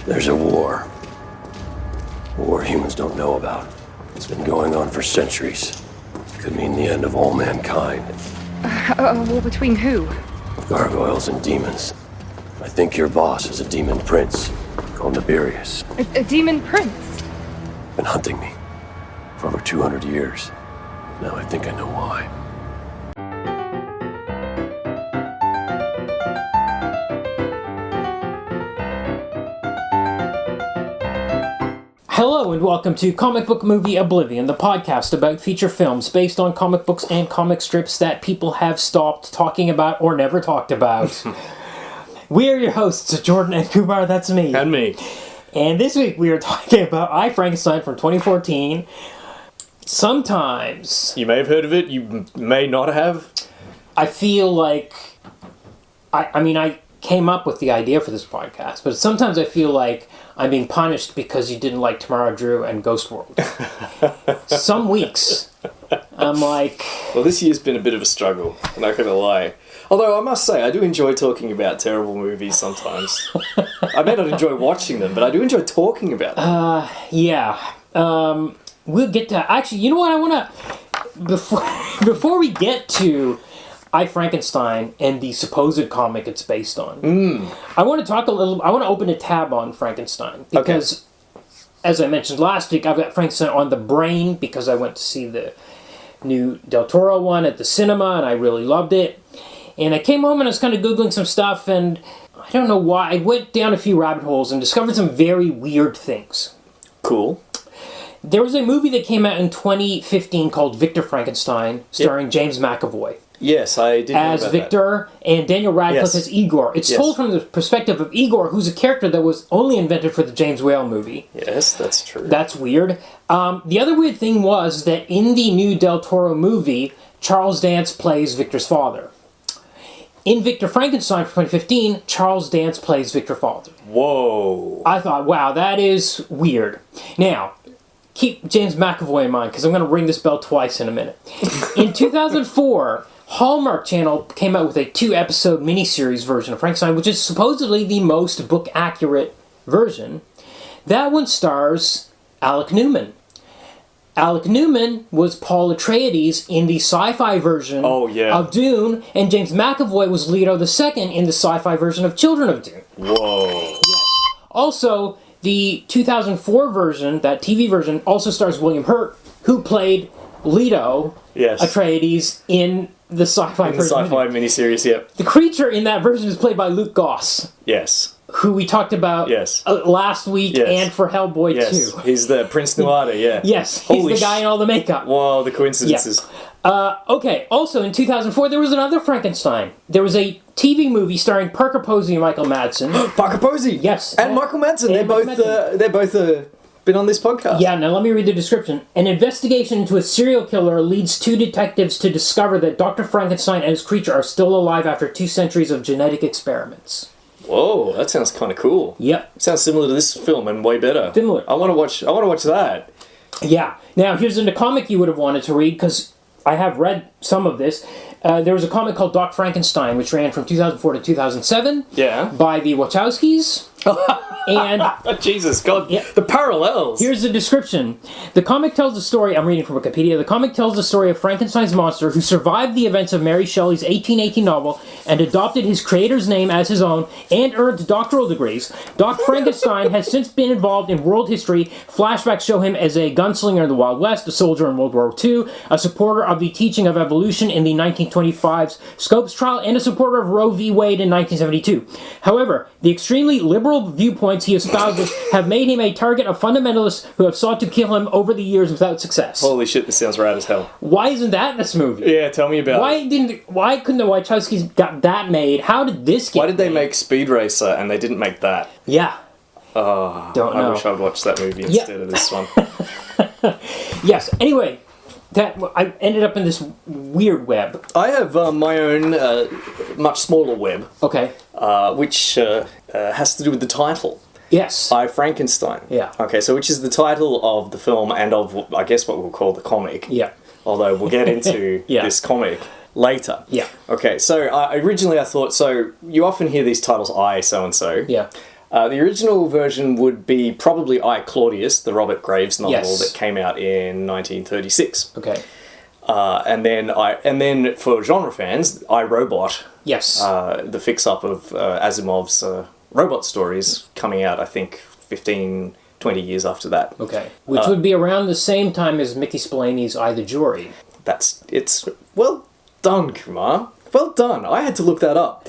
There's a war. A war humans don't know about. It's been going on for centuries. Could mean the end of all mankind. A war between who? Gargoyles and demons. I think your boss is a demon prince called Nibirius. A demon prince? Been hunting me for over 200 years. Now I think I know why. Hello and welcome to Comic Book Movie Oblivion, the podcast about feature films based on comic books and comic strips that people have stopped talking about or never talked about. We are your hosts, Jordan and Kumar, that's me. And me. And this week we are talking about I, Frankenstein from 2014. Sometimes You may have heard of it, you may not have. I feel like... I came up with the idea for this podcast, but sometimes I feel like I'm being punished because you didn't like Tamara Drew and Ghost World. Some weeks, I'm like... Well, this year's been a bit of a struggle, I'm not going to lie. Although, I must say, I do enjoy talking about terrible movies sometimes. I may not enjoy watching them, but I do enjoy talking about them. Yeah. We'll get to... Actually, you know what I want to... Before we get to I, Frankenstein and the supposed comic it's based on, I want to talk a little... I want to open a tab on Frankenstein. Because, as I mentioned last week, I've got Frankenstein on the brain because I went to see the new Del Toro one at the cinema and I really loved it. And I came home and I was kind of Googling some stuff and I don't know why. I went down a few rabbit holes and discovered some very weird things. Cool. There was a movie that came out in 2015 called Victor Frankenstein, starring James McAvoy. Yes, I did know as about Victor, and Daniel Radcliffe as Igor. It's told from the perspective of Igor, who's a character that was only invented for the James Whale movie. Yes, that's true. That's weird. The other weird thing was that in the new Del Toro movie, Charles Dance plays Victor's father. In Victor Frankenstein from 2015, Charles Dance plays Victor's father. Whoa. I thought, wow, that is weird. Now, keep James McAvoy in mind, because I'm going to ring this bell twice in a minute. In 2004... Hallmark Channel came out with a 2-episode miniseries version of Frankenstein, which is supposedly the most book-accurate version. That one stars Alec Newman. Alec Newman was Paul Atreides in the sci-fi version of Dune, and James McAvoy was Leto II in the sci-fi version of Children of Dune. Whoa. Yes. Also, the 2004 version, that TV version, also stars William Hurt, who played Leto Atreides in the sci-fi version. The sci-fi miniseries, yep. The creature in that version is played by Luke Goss. Yes. Who we talked about last week and for Hellboy 2. He's the Prince Nuada, yeah. Yes, he's the guy in all the makeup. Wow, the coincidences. Yeah. Also in 2004 there was another Frankenstein. There was a TV movie starring Parker Posey and Michael Madsen. Parker Posey! Yes. And Michael Madsen. They're both been on this podcast. Yeah, now let me read the description. An investigation into a serial killer leads two detectives to discover that Dr. Frankenstein and his creature are still alive after 2 centuries of genetic experiments. Whoa, that sounds kind of cool. Yep. Sounds similar to this film and way better. Similar. I want to watch that. Yeah. Now, here's in the comic you would have wanted to read, because I have read some of this. There was a comic called Doc Frankenstein, which ran from 2004 to 2007. Yeah. By the Wachowskis. And Jesus God, the parallels. Here's the description. The comic tells the story, I'm reading from Wikipedia, the comic tells the story of Frankenstein's monster who survived the events of Mary Shelley's 1818 novel and adopted his creator's name as his own and earned doctoral degrees. Doc Frankenstein has since been involved in world history. Flashbacks show him as a gunslinger in the Wild West, a soldier in World War II, a supporter of the teaching of evolution in the 1925 Scopes trial, and a supporter of Roe v. Wade in 1972. However, the extremely liberal viewpoints he espouses have made him a target of fundamentalists who have sought to kill him over the years without success. Holy shit, this sounds rad as hell. Why isn't that in this movie? Yeah, tell me about it. Why couldn't the Wachowskis got that made? How did this get Why did they make Speed Racer and they didn't make that? Yeah. Oh, Don't know. I wish I'd watched that movie instead of this one. Yes, anyway, I ended up in this weird web. I have my own much smaller web. Okay. Which has to do with the title. Yes. I, Frankenstein. Yeah. Okay, so which is the title of the film and of, I guess, what we'll call the comic. Yeah. Although we'll get into this comic later. Yeah. Okay, so originally I thought, so you often hear these titles, I so-and-so. Yeah. The original version would be probably I, Claudius, the Robert Graves novel that came out in 1936. Okay. And then for genre fans, I, Robot. Yes. The fix-up of Asimov's robot stories coming out, I think, 15, 20 years after that. Okay. Which would be around the same time as Mickey Spillane's I, the Jury. It's well done, Kumar. Well done. I had to look that up.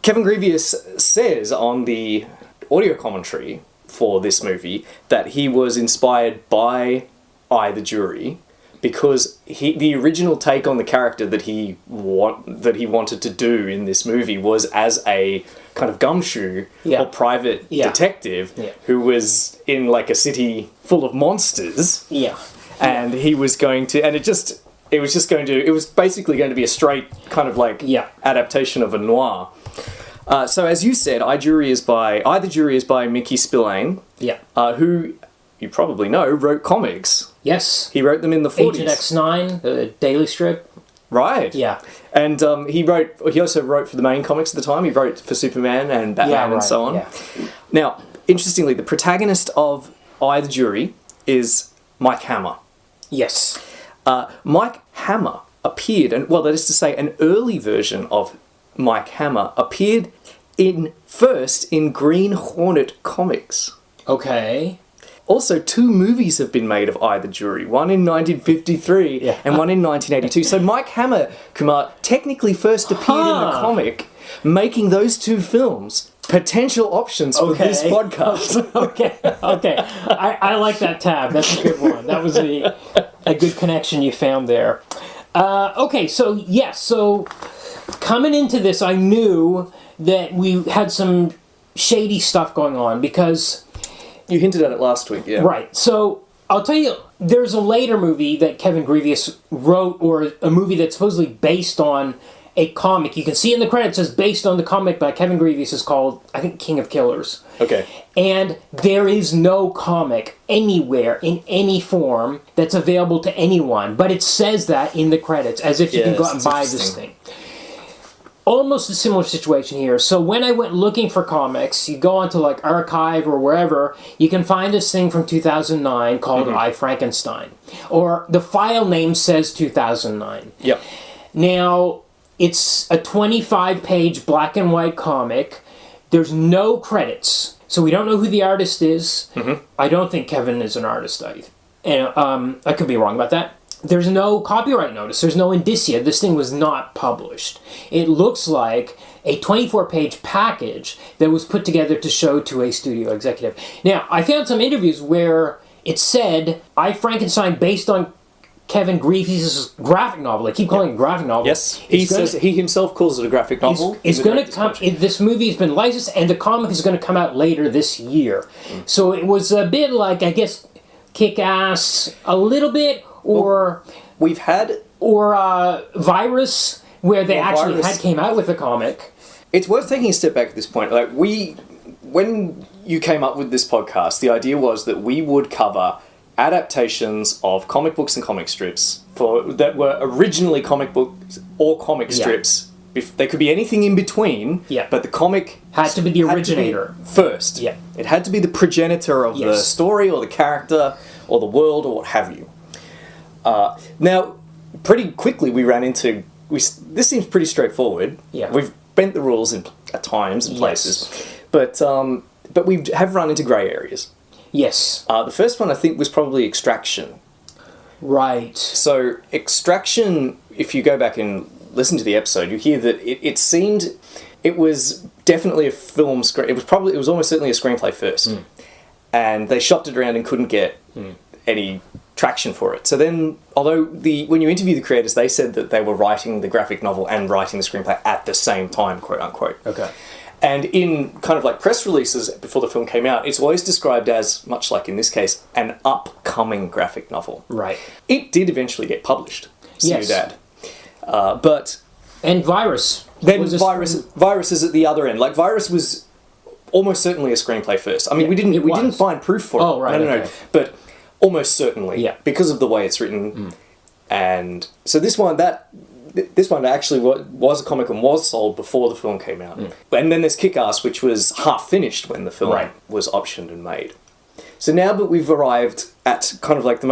Kevin Grevioux says on the audio commentary for this movie that he was inspired by I, the Jury, because the original take on the character that he wanted to do in this movie was as a kind of gumshoe or private detective who was in like a city full of monsters. Yeah. And he was going to, and it was basically going to be a straight kind of like adaptation of a noir. So as you said, I, the Jury is by Mickey Spillane, who you probably know wrote comics. Yes. He wrote them in the 40s. Agent X9, the daily strip. Right. Yeah. And he also wrote for the main comics at the time. He wrote for Superman and Batman and so on. Yeah. Now, interestingly, the protagonist of I, the Jury is Mike Hammer. Yes. Mike Hammer appeared, that is to say, an early version of Mike Hammer appeared first in Green Hornet comics. Okay. Also, 2 movies have been made of I, the Jury. One in 1953 and one in 1982. So Mike Hammer, Kumar, technically first appeared in the comic, making those 2 films potential options for this podcast. Okay. I like that tab. That's a good one. That was a good connection you found there. So coming into this, I knew that we had some shady stuff going on because... You hinted at it last week, yeah. Right. So, I'll tell you, there's a later movie that Kevin Grevioux wrote, or a movie that's supposedly based on a comic. You can see in the credits, it's based on the comic by Kevin Grevioux. It's called, I think, King of Killers. Okay. And there is no comic anywhere, in any form, that's available to anyone. But it says that in the credits, as if you can go out and buy this thing. Almost a similar situation here. So when I went looking for comics, you go onto like Archive or wherever, you can find this thing from 2009 called I, Frankenstein. Or the file name says 2009. Yep. Now, it's a 25-page black and white comic. There's no credits. So we don't know who the artist is. I don't think Kevin is an artist. I could be wrong about that. There's no copyright notice. There's no indicia. This thing was not published. It looks like a 24-page package that was put together to show to a studio executive. Now, I found some interviews where it said, I, Frankenstein, based on Kevin Grevioux' graphic novel. I keep calling it a graphic novel. Yes, he himself calls it a graphic novel. It's going to come. This movie has been licensed, and the comic is going to come out later this year. So it was a bit like, I guess, Kick-Ass a little bit, or we've had Virus, where they actually came out with a comic. It's worth taking a step back at this point. Like when you came up with this podcast, the idea was that we would cover adaptations of comic books and comic strips that were originally comic books or comic strips. They could be anything in between, but the comic had to be the originator first. Yeah, it had to be the progenitor of the story or the character or the world or what have you. Now, pretty quickly we ran into... This seems pretty straightforward. Yeah. We've bent the rules at times and places. But we have run into grey areas. Yes. The first one, I think, was probably Extraction. Right. So, Extraction, if you go back and listen to the episode, you hear that it seemed... It was definitely a film... It was almost certainly a screenplay first. And they shopped it around and couldn't get any traction for it. So then, although when you interview the creators, they said that they were writing the graphic novel and writing the screenplay at the same time, quote unquote. Okay. And in kind of like press releases before the film came out, it's always described as, much like in this case, an upcoming graphic novel. Right. It did eventually get published. Dad. But... And Virus. Then Virus is at the other end. Like, Virus was almost certainly a screenplay first. I mean, we didn't find proof for it. Oh, right. No. But almost certainly, because of the way it's written. And so this one, that this one actually was a comic and was sold before the film came out. And then there's Kick-Ass, which was half finished when the film was optioned and made. So now that we've arrived at kind of like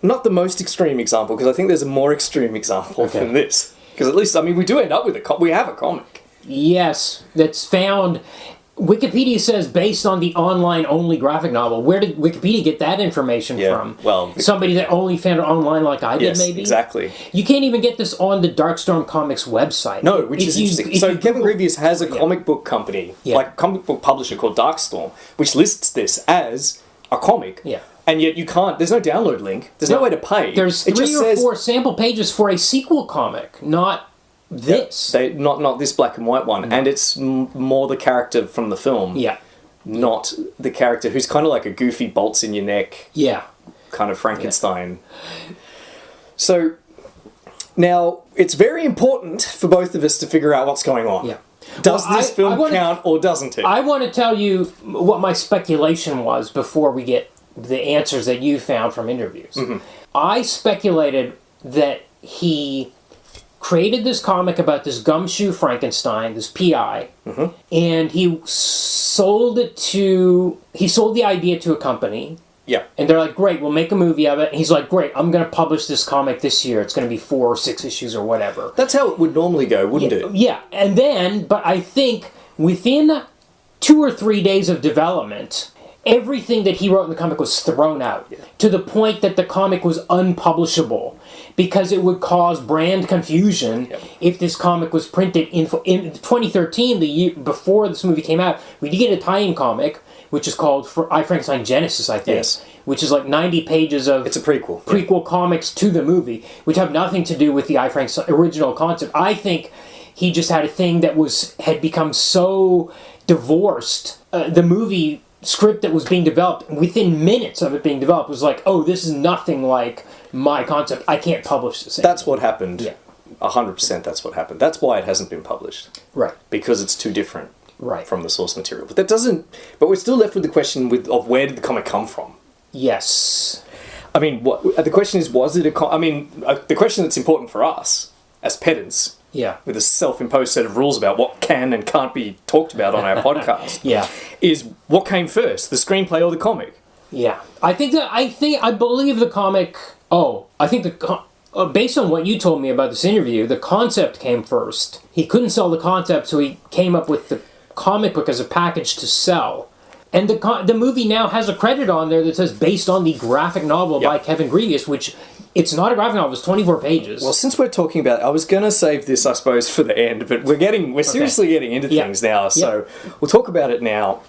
not the most extreme example, because I think there's a more extreme example than this. Because at least, I mean, we do end up with we have a comic. Yes, that's found. Wikipedia says based on the online-only graphic novel. Where did Wikipedia get that information from? Well, somebody that only found it online like I did, maybe? Exactly. You can't even get this on the Darkstorm Comics website. No, which is interesting. So Kevin Grevioux has a comic book company, like a comic book publisher called Darkstorm, which lists this as a comic. Yeah. And yet you can't, there's no download link, there's no way to pay. There's 3 or 4 sample pages for a sequel comic, not this. Not this black and white one, and it's more the character from the film. Yeah. Not the character who's kind of like a goofy bolts in your neck. Yeah. Kind of Frankenstein. Yeah. So now it's very important for both of us to figure out what's going on. Yeah. Does this film count or doesn't it? I want to tell you what my speculation was before we get the answers that you found from interviews. I speculated that he created this comic about this gumshoe Frankenstein, this PI, and he sold the idea to a company. Yeah. And they're like, great, we'll make a movie of it. And he's like, great, I'm going to publish this comic this year. It's going to be 4 or 6 issues or whatever. That's how it would normally go, wouldn't it? Yeah. And then, but I think within 2 or 3 days of development, everything that he wrote in the comic was thrown out to the point that the comic was unpublishable because it would cause brand confusion if this comic was printed in 2013, the year before this movie came out. We did get a tie-in comic, which is called I, Frankenstein Genesis, I think, which is like 90 pages of it's a prequel comics to the movie, which have nothing to do with the I, Frankenstein original concept. I think he just had a thing that had become so divorced. The movie script that was being developed, within minutes of it being developed, was like, oh, this is nothing like my concept. I can't publish this. That's what happened. Yeah. 100% that's what happened. That's why it hasn't been published. Right. Because it's too different from the source material. But but we're still left with the question of where did the comic come from? Yes. I mean, the question is, was it the question that's important for us as pedants, with a self-imposed set of rules about what can and can't be talked about on our podcast, is what came first, the screenplay or the comic? Yeah. I believe the comic, based on what you told me about this interview, the concept came first. He couldn't sell the concept, so he came up with the comic book as a package to sell. And the movie now has a credit on there that says based on the graphic novel by Kevin Grevioux, which it's not a graphic novel, it's 24 pages. Well, since we're talking about, I was going to save this, I suppose, for the end, but we're seriously getting into things now, so we'll talk about it now.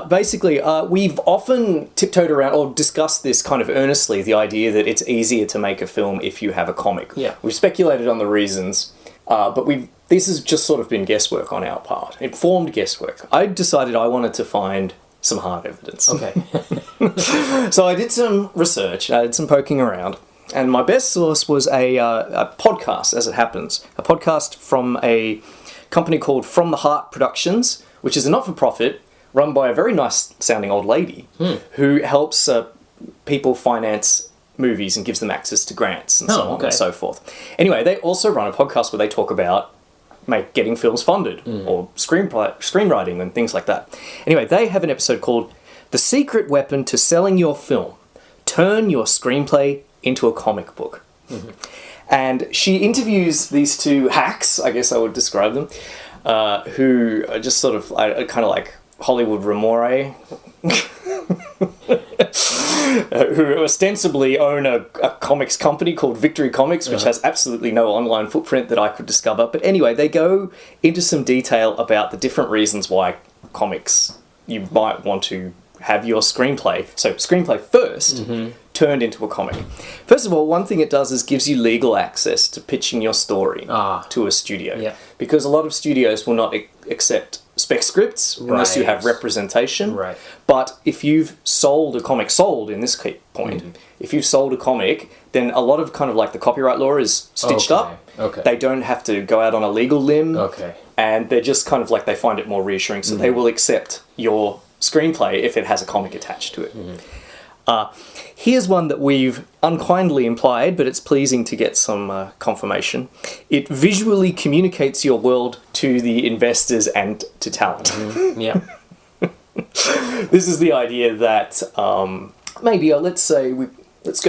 Basically, we've often tiptoed around or discussed this kind of earnestly, the idea that it's easier to make a film if you have a comic. Yeah. We've speculated on the reasons, but this has just sort of been guesswork on our part, informed guesswork. I decided I wanted to find some hard evidence. Okay. So I did some research, I did some poking around, and my best source was a podcast, as it happens, a podcast from a company called From the Heart Productions, which is a not-for-profit run by a very nice-sounding old lady who helps people finance movies and gives them access to grants and so on and so forth. Anyway, they also run a podcast where they talk about getting films funded or screenwriting and things like that. Anyway, they have an episode called The Secret Weapon to Selling Your Film. Turn your screenplay into a comic book. And she interviews these two hacks, I guess I would describe them, who are just sort of kind of like Hollywood remore, who ostensibly own a comics company called Victory Comics, which has absolutely no online footprint that I could discover. But anyway, they go into some detail about the different reasons why comics you might want to have your screenplay. So screenplay first, turned into a comic. First of all, one thing it does is gives you legal access to pitching your story to a studio. Yeah. Because a lot of studios will not accept spec scripts unless you have representation. Right. But if you've sold a comic, in this point, if you've sold a comic, then a lot of kind of like the copyright law is stitched up. Okay. They don't have to go out on a legal limb. Okay. And they're just kind of like, they find it more reassuring. So they will accept your screenplay if it has a comic attached to it. Here's one that we've unkindly implied, but it's pleasing to get some confirmation. It visually communicates your world to the investors and to talent. Yeah. This is the idea that maybe, let's go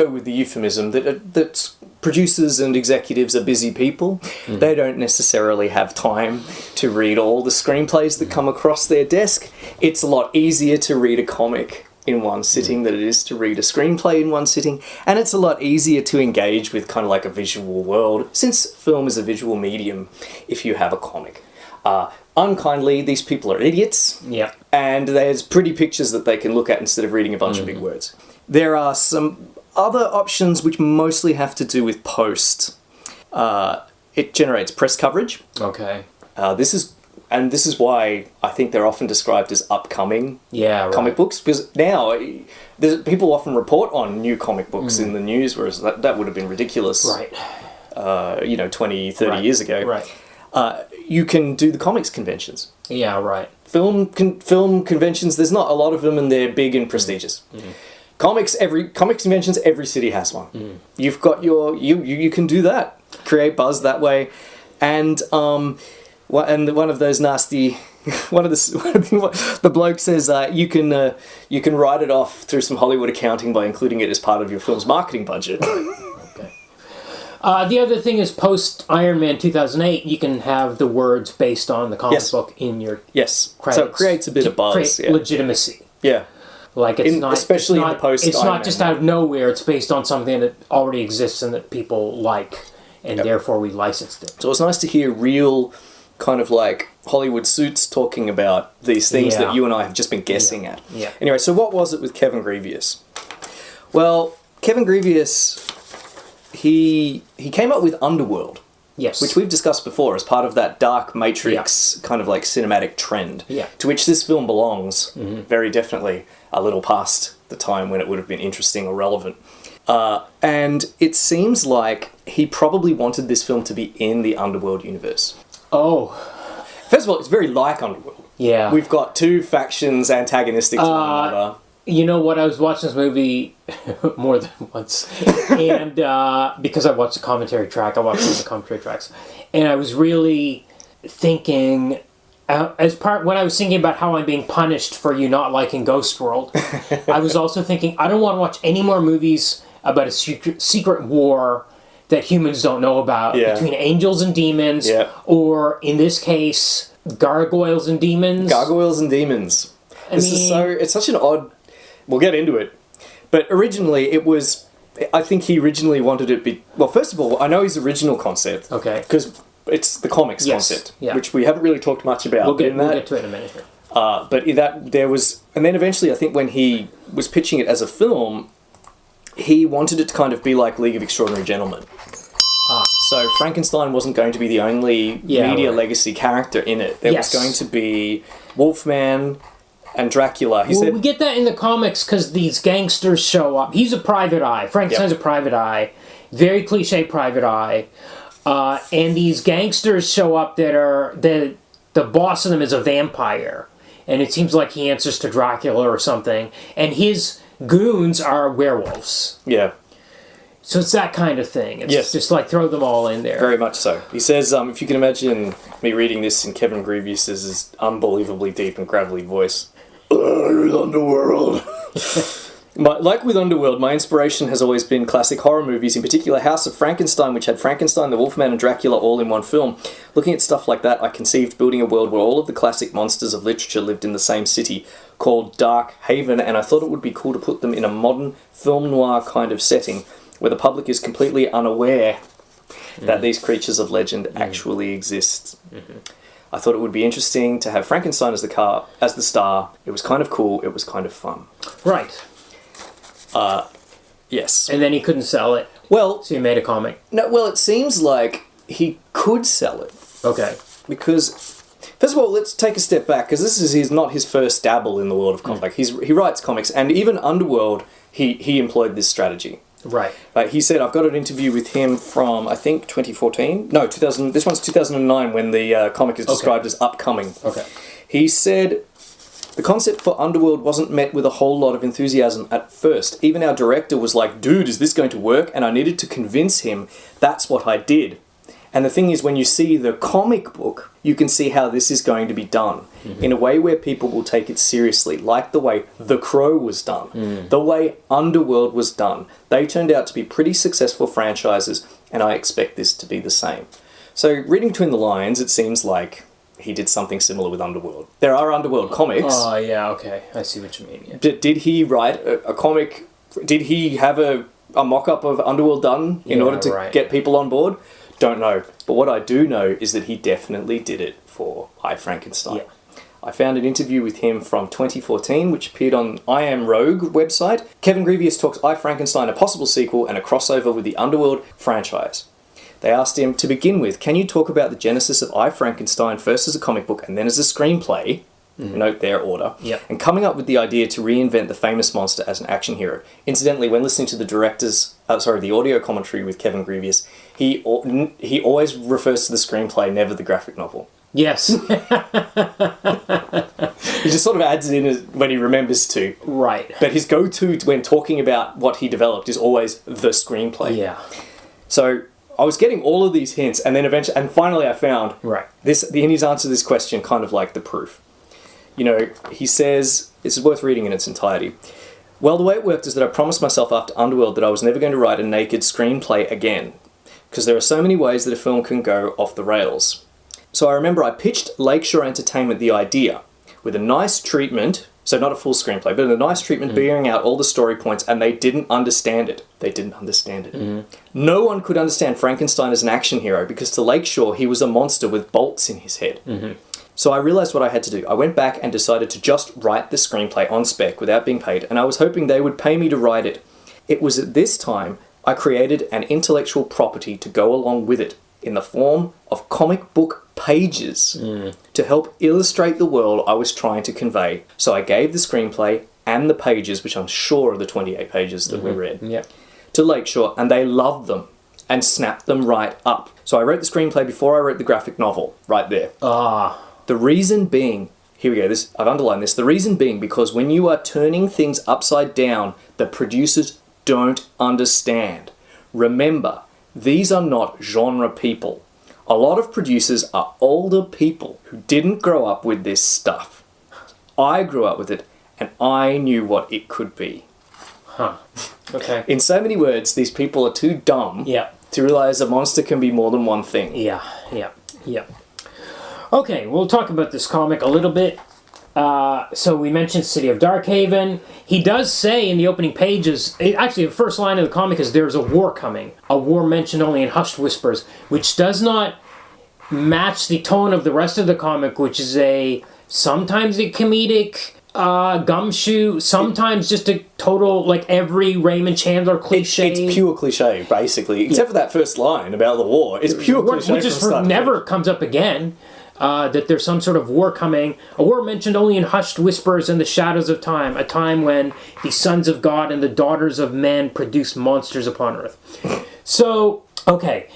with the euphemism, that producers and executives are busy people. They don't necessarily have time to read all the screenplays that come across their desk. It's a lot easier to read a comic in one sitting than it is to read a screenplay in one sitting, and it's a lot easier to engage with kind of like a visual world, since film is a visual medium, if you have a comic. Unkindly, these people are idiots, Yeah. and there's pretty pictures that they can look at instead of reading a bunch of big words. There are some other options which mostly have to do with post. It generates press coverage. Okay. This is why I think they're often described as upcoming comic books, because now people often report on new comic books in the news, whereas that would have been ridiculous, Right. 20, 30 years ago. Right. You can do the comics conventions. Yeah, right. Film conventions, there's not a lot of them, and they're big and prestigious. Comics conventions, every city has one. You've got you can do that, create buzz that way, and one of those nasty, the bloke says you can write it off through some Hollywood accounting by including it as part of your film's marketing budget. Okay. The other thing is post Iron Man 2008, you can have the words based on the comic book in your credits. So it creates a bit of buzz, legitimacy. Yeah. Like it's not, especially it's not, in the post. It's not just out of nowhere. It's based on something that already exists and that people like, and therefore we licensed it. So it's nice to hear real, kind of like Hollywood suits talking about these things that you and I have just been guessing at. Yeah. Anyway, so what was it with Kevin Grevioux? Well, Kevin Grevioux, he came up with Underworld. Yes. Which we've discussed before as part of that dark Matrix kind of like cinematic trend. Yeah. To which this film belongs, very definitely, a little past the time when it would have been interesting or relevant. And it seems like he probably wanted this film to be in the Underworld universe. Oh. First of all, it's very like Underworld. Yeah. We've got two factions antagonistic to one another. You know what? I was watching this movie more than once, and because I watched the commentary track, I watched the commentary tracks, and I was really thinking, when I was thinking about how I'm being punished for you not liking Ghost World, I was also thinking I don't want to watch any more movies about a secret war that humans don't know about between angels and demons, or in this case, gargoyles and demons. Gargoyles and demons. It's such an odd. We'll get into it. But originally, I think he originally wanted it be... Well, first of all, I know his original concept. Okay. Because it's the comics concept, which we haven't really talked much about. We'll get to it in a minute here. But in that, there was... And then eventually, I think when he was pitching it as a film, he wanted it to kind of be like League of Extraordinary Gentlemen. So Frankenstein wasn't going to be the only media legacy character in it. There was going to be Wolfman... and Dracula. We get that in the comics because these gangsters show up. He's a private eye. Frankenstein's a private eye. Very cliche private eye. And these gangsters show up that are... The boss of them is a vampire. And it seems like he answers to Dracula or something. And his goons are werewolves. Yeah. So it's that kind of thing. It's just like throw them all in there. Very much so. He says, if you can imagine me reading this in Kevin Grevioux' unbelievably deep and gravelly voice. Underworld. Like with Underworld, my inspiration has always been classic horror movies, in particular House of Frankenstein, which had Frankenstein, the Wolfman, and Dracula all in one film. Looking at stuff like that, I conceived building a world where all of the classic monsters of literature lived in the same city, called Dark Haven, and I thought it would be cool to put them in a modern film noir kind of setting, where the public is completely unaware that these creatures of legend actually exist. I thought it would be interesting to have Frankenstein as the star. It was kind of cool. It was kind of fun. Right. Yes. And then he couldn't sell it. Well, so he made a comic. No. Well, it seems like he could sell it. Okay. Because, first of all, let's take a step back, because this is not his first dabble in the world of comics. He writes comics, and even Underworld, he employed this strategy. Right. He said, I've got an interview with him from, I think, 2014? No, 2000. This one's 2009 when the comic is described as upcoming. Okay. He said, The concept for Underworld wasn't met with a whole lot of enthusiasm at first. Even our director was like, dude, is this going to work? And I needed to convince him that's what I did. And the thing is, when you see the comic book, you can see how this is going to be done in a way where people will take it seriously, like the way The Crow was done, the way Underworld was done. They turned out to be pretty successful franchises, and I expect this to be the same. So, reading between the lines, it seems like he did something similar with Underworld. There are Underworld comics. Oh, yeah, okay. I see what you mean. Yeah. Did he write a comic? Did he have a mock-up of Underworld done in order to get people on board? Don't know. But what I do know is that he definitely did it for I, Frankenstein. Yeah. I found an interview with him from 2014, which appeared on I Am Rogue website. Kevin Grevioux talks I, Frankenstein, a possible sequel and a crossover with the Underworld franchise. They asked him, to begin with, can you talk about the genesis of I, Frankenstein, first as a comic book and then as a screenplay? Note their order. Yep. And coming up with the idea to reinvent the famous monster as an action hero. Incidentally, when listening to the audio commentary with Kevin Grevioux, he always refers to the screenplay, never the graphic novel. Yes. He just sort of adds it in when he remembers to. Right. But his go-to when talking about what he developed is always the screenplay. Yeah. So I was getting all of these hints, and then eventually, and finally I found this in his answer to this question, kind of like the proof. You know, he says, this is worth reading in its entirety. Well, the way it worked is that I promised myself after Underworld that I was never going to write a naked screenplay again, because there are so many ways that a film can go off the rails. So I remember I pitched Lakeshore Entertainment the idea, with a nice treatment, so not a full screenplay, but a nice treatment bearing out all the story points, and they didn't understand it. No one could understand Frankenstein as an action hero, because to Lakeshore he was a monster with bolts in his head. So I realised what I had to do. I went back and decided to just write the screenplay on spec without being paid, and I was hoping they would pay me to write it. It was at this time I created an intellectual property to go along with it, in the form of comic book pages, to help illustrate the world I was trying to convey. So I gave the screenplay and the pages, which I'm sure are the 28 pages that we read, to Lakeshore, and they loved them and snapped them right up. So I wrote the screenplay before I wrote the graphic novel, right there. The reason being, here we go, I've underlined this, the reason being because when you are turning things upside down, the producers don't understand. Remember, these are not genre people. A lot of producers are older people who didn't grow up with this stuff. I grew up with it, and I knew what it could be. Okay. In so many words, these people are too dumb to realise a monster can be more than one thing. Yeah. Okay, we'll talk about this comic a little bit. So we mentioned City of Darkhaven. He does say in the opening pages, actually the first line of the comic is there's a war coming. A war mentioned only in hushed whispers, which does not match the tone of the rest of the comic, which is sometimes a comedic gumshoe, sometimes just a total, like every Raymond Chandler cliche. It's pure cliche, basically, except for that first line about the war. It's pure cliche. Which is never comes up again. That there's some sort of war coming. A war mentioned only in hushed whispers in the shadows of time. A time when the sons of God and the daughters of men produce monsters upon earth. So, okay.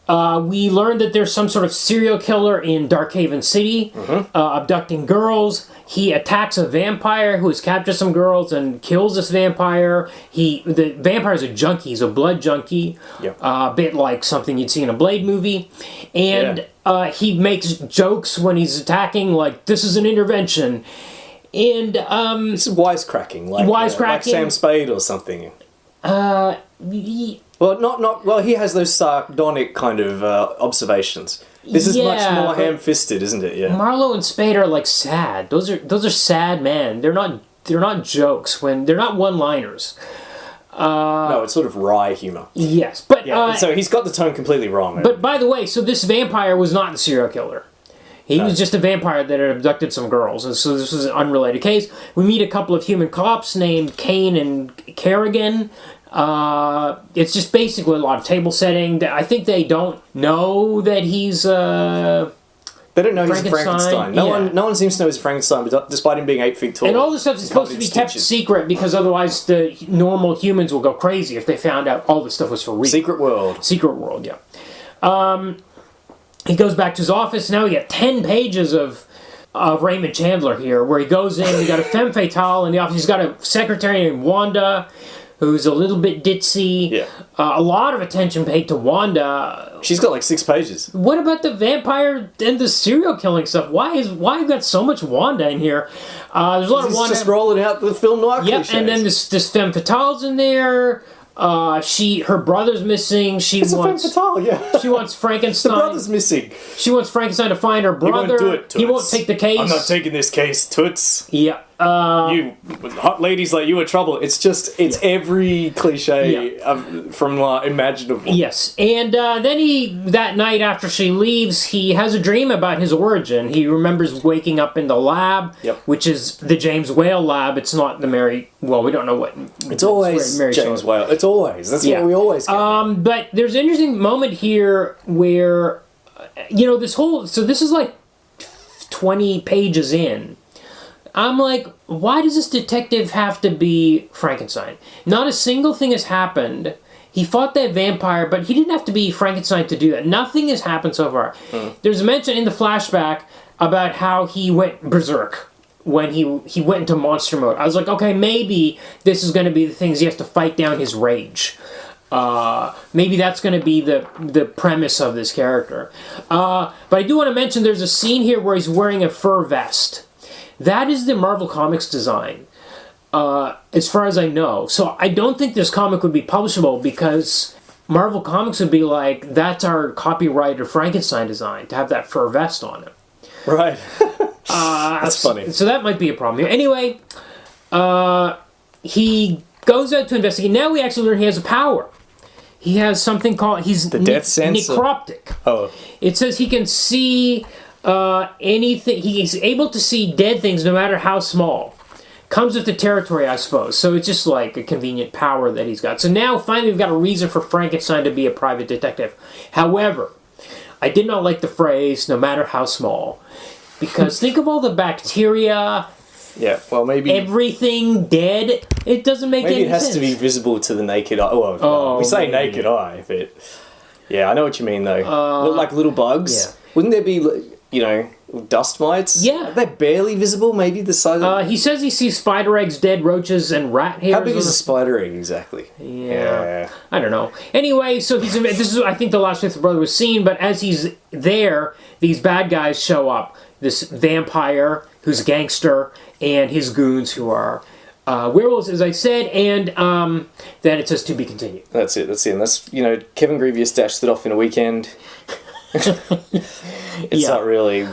We learned that there's some sort of serial killer in Darkhaven City, abducting girls. He attacks a vampire who has captured some girls and kills this vampire. The vampire's a junkie. He's a blood junkie. A bit like something you'd see in a Blade movie. And he makes jokes when he's attacking, like, this is an intervention. And this is wisecracking, like Sam Spade or something. Well, he has those sardonic kind of observations. This is much more ham-fisted, isn't it? Yeah. Marlowe and Spade are like sad. Those are sad men. They're not jokes when they're not one-liners. No, it's sort of wry humor. Yes, but so he's got the tone completely wrong. But by the way, so this vampire was not the serial killer. He was just a vampire that had abducted some girls, and so this was an unrelated case. We meet a couple of human cops named Kane and Kerrigan. It's just basically a lot of table setting. I think they don't know that he's they don't know he's a Frankenstein. No one seems to know he's a Frankenstein, despite him being 8 feet tall. And all this stuff is supposed to be kept secret because otherwise the normal humans will go crazy if they found out all this stuff was for real. Secret world, yeah. He goes back to his office. Now we get 10 pages of of Raymond Chandler here, where he goes in, we got a femme fatale in the office, he's got a secretary named Wanda, who's a little bit ditzy. Yeah. A lot of attention paid to Wanda. She's got like 6 pages. What about the vampire and the serial killing stuff? Why you got so much Wanda in here? There's a lot of Wanda. Just rolling out the film noir cliches. And then this femme fatale's in there. Her brother's missing. It's a femme fatale, yeah. She wants Frankenstein. The brother's missing. She wants Frankenstein to find her brother. He won't do it, Toots. He won't take the case. I'm not taking this case, Toots. Yeah. You hot ladies like you are trouble. It's every cliche from imaginable. Yes, and then that night after she leaves, he has a dream about his origin. He remembers waking up in the lab, which is the James Whale lab. It's not the Mary. Well, we don't know what. It's always Mary James Whale. It's always. That's what we always get. But there's an interesting moment here where, this is like 20 pages in. I'm like, why does this detective have to be Frankenstein? Not a single thing has happened. He fought that vampire, but he didn't have to be Frankenstein to do that. Nothing has happened so far. There's a mention in the flashback about how he went berserk when he went into monster mode. I was like, okay, maybe this is going to be the things he has to fight down his rage. Maybe that's going to be the premise of this character. But I do want to mention there's a scene here where he's wearing a fur vest. That is the Marvel Comics design, as far as I know. So I don't think this comic would be publishable because Marvel Comics would be like, that's our copyrighted Frankenstein design, to have that fur vest on him. Right. That's funny. So that might be a problem here. Anyway, he goes out to investigate. Now we actually learn he has a power. He has something called... He's the death sense? Necroptic. Oh. It says he can see... anything. He's able to see dead things no matter how small. Comes with the territory, I suppose. So it's just like a convenient power that he's got. So now finally we've got a reason for Frankenstein to be a private detective. However, I did not like the phrase no matter how small. Because think of all the bacteria. Yeah, well maybe... Everything dead. It doesn't make any sense. Maybe it has to be visible to the naked eye. Well, we say naked eye, but... Yeah, I know what you mean though. Look like little bugs. Yeah. Wouldn't there be... dust mites? Yeah. Are they barely visible? Maybe the size of... He says he sees spider eggs, dead roaches, and rat hairs. How big is a spider egg, exactly? Yeah. I don't know. Anyway, so this is, I think, the last Fifth Brother was seen, but as he's there, these bad guys show up. This vampire, who's a gangster, and his goons, who are werewolves, as I said, and then it says to be continued. That's it. And that's, Kevin Grevioux dashed it off in a weekend. It's not really...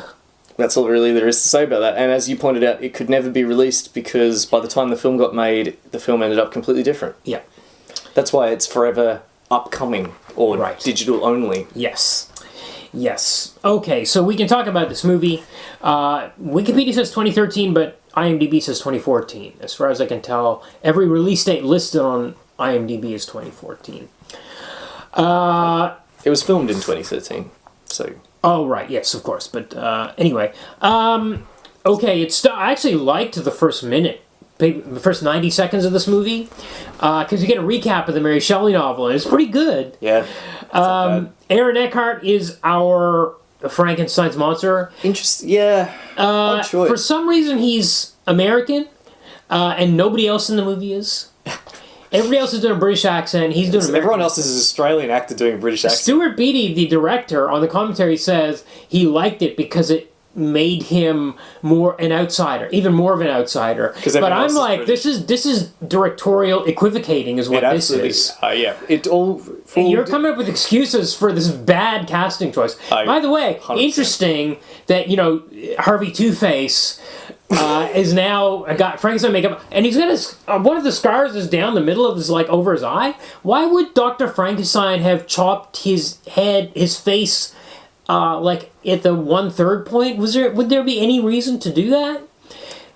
That's all really there is to say about that. And as you pointed out, it could never be released because by the time the film got made, the film ended up completely different. Yeah. That's why it's forever upcoming or digital only. Yes. Okay, so we can talk about this movie. Wikipedia says 2013, but IMDb says 2014. As far as I can tell, every release date listed on IMDb is 2014. It was filmed in 2013, so... Oh, right, yes, of course. But anyway. Okay, I actually liked the first minute, the first 90 seconds of this movie, because you get a recap of the Mary Shelley novel, and it's pretty good. Yeah. Aaron Eckhart is our Frankenstein's monster. Interesting, yeah. Odd choice. For some reason, he's American, and nobody else in the movie is. Everybody else is doing a British accent. He's doing American. Everyone else is an Australian actor doing a British accent. Stuart Beattie, the director, on the commentary says he liked it because it made him more an outsider, even more of an outsider. But I'm like, this is directorial equivocating, is what this is. Yeah, it all. And you're coming up with excuses for this bad casting choice. By the way, 100%. Interesting that Harvey Two-Face. Is now got Frankenstein makeup, and he's got one of the scars is down the middle of his over his eye. Why would Dr. Frankenstein have chopped his face at the 1/3 point? Would there be any reason to do that?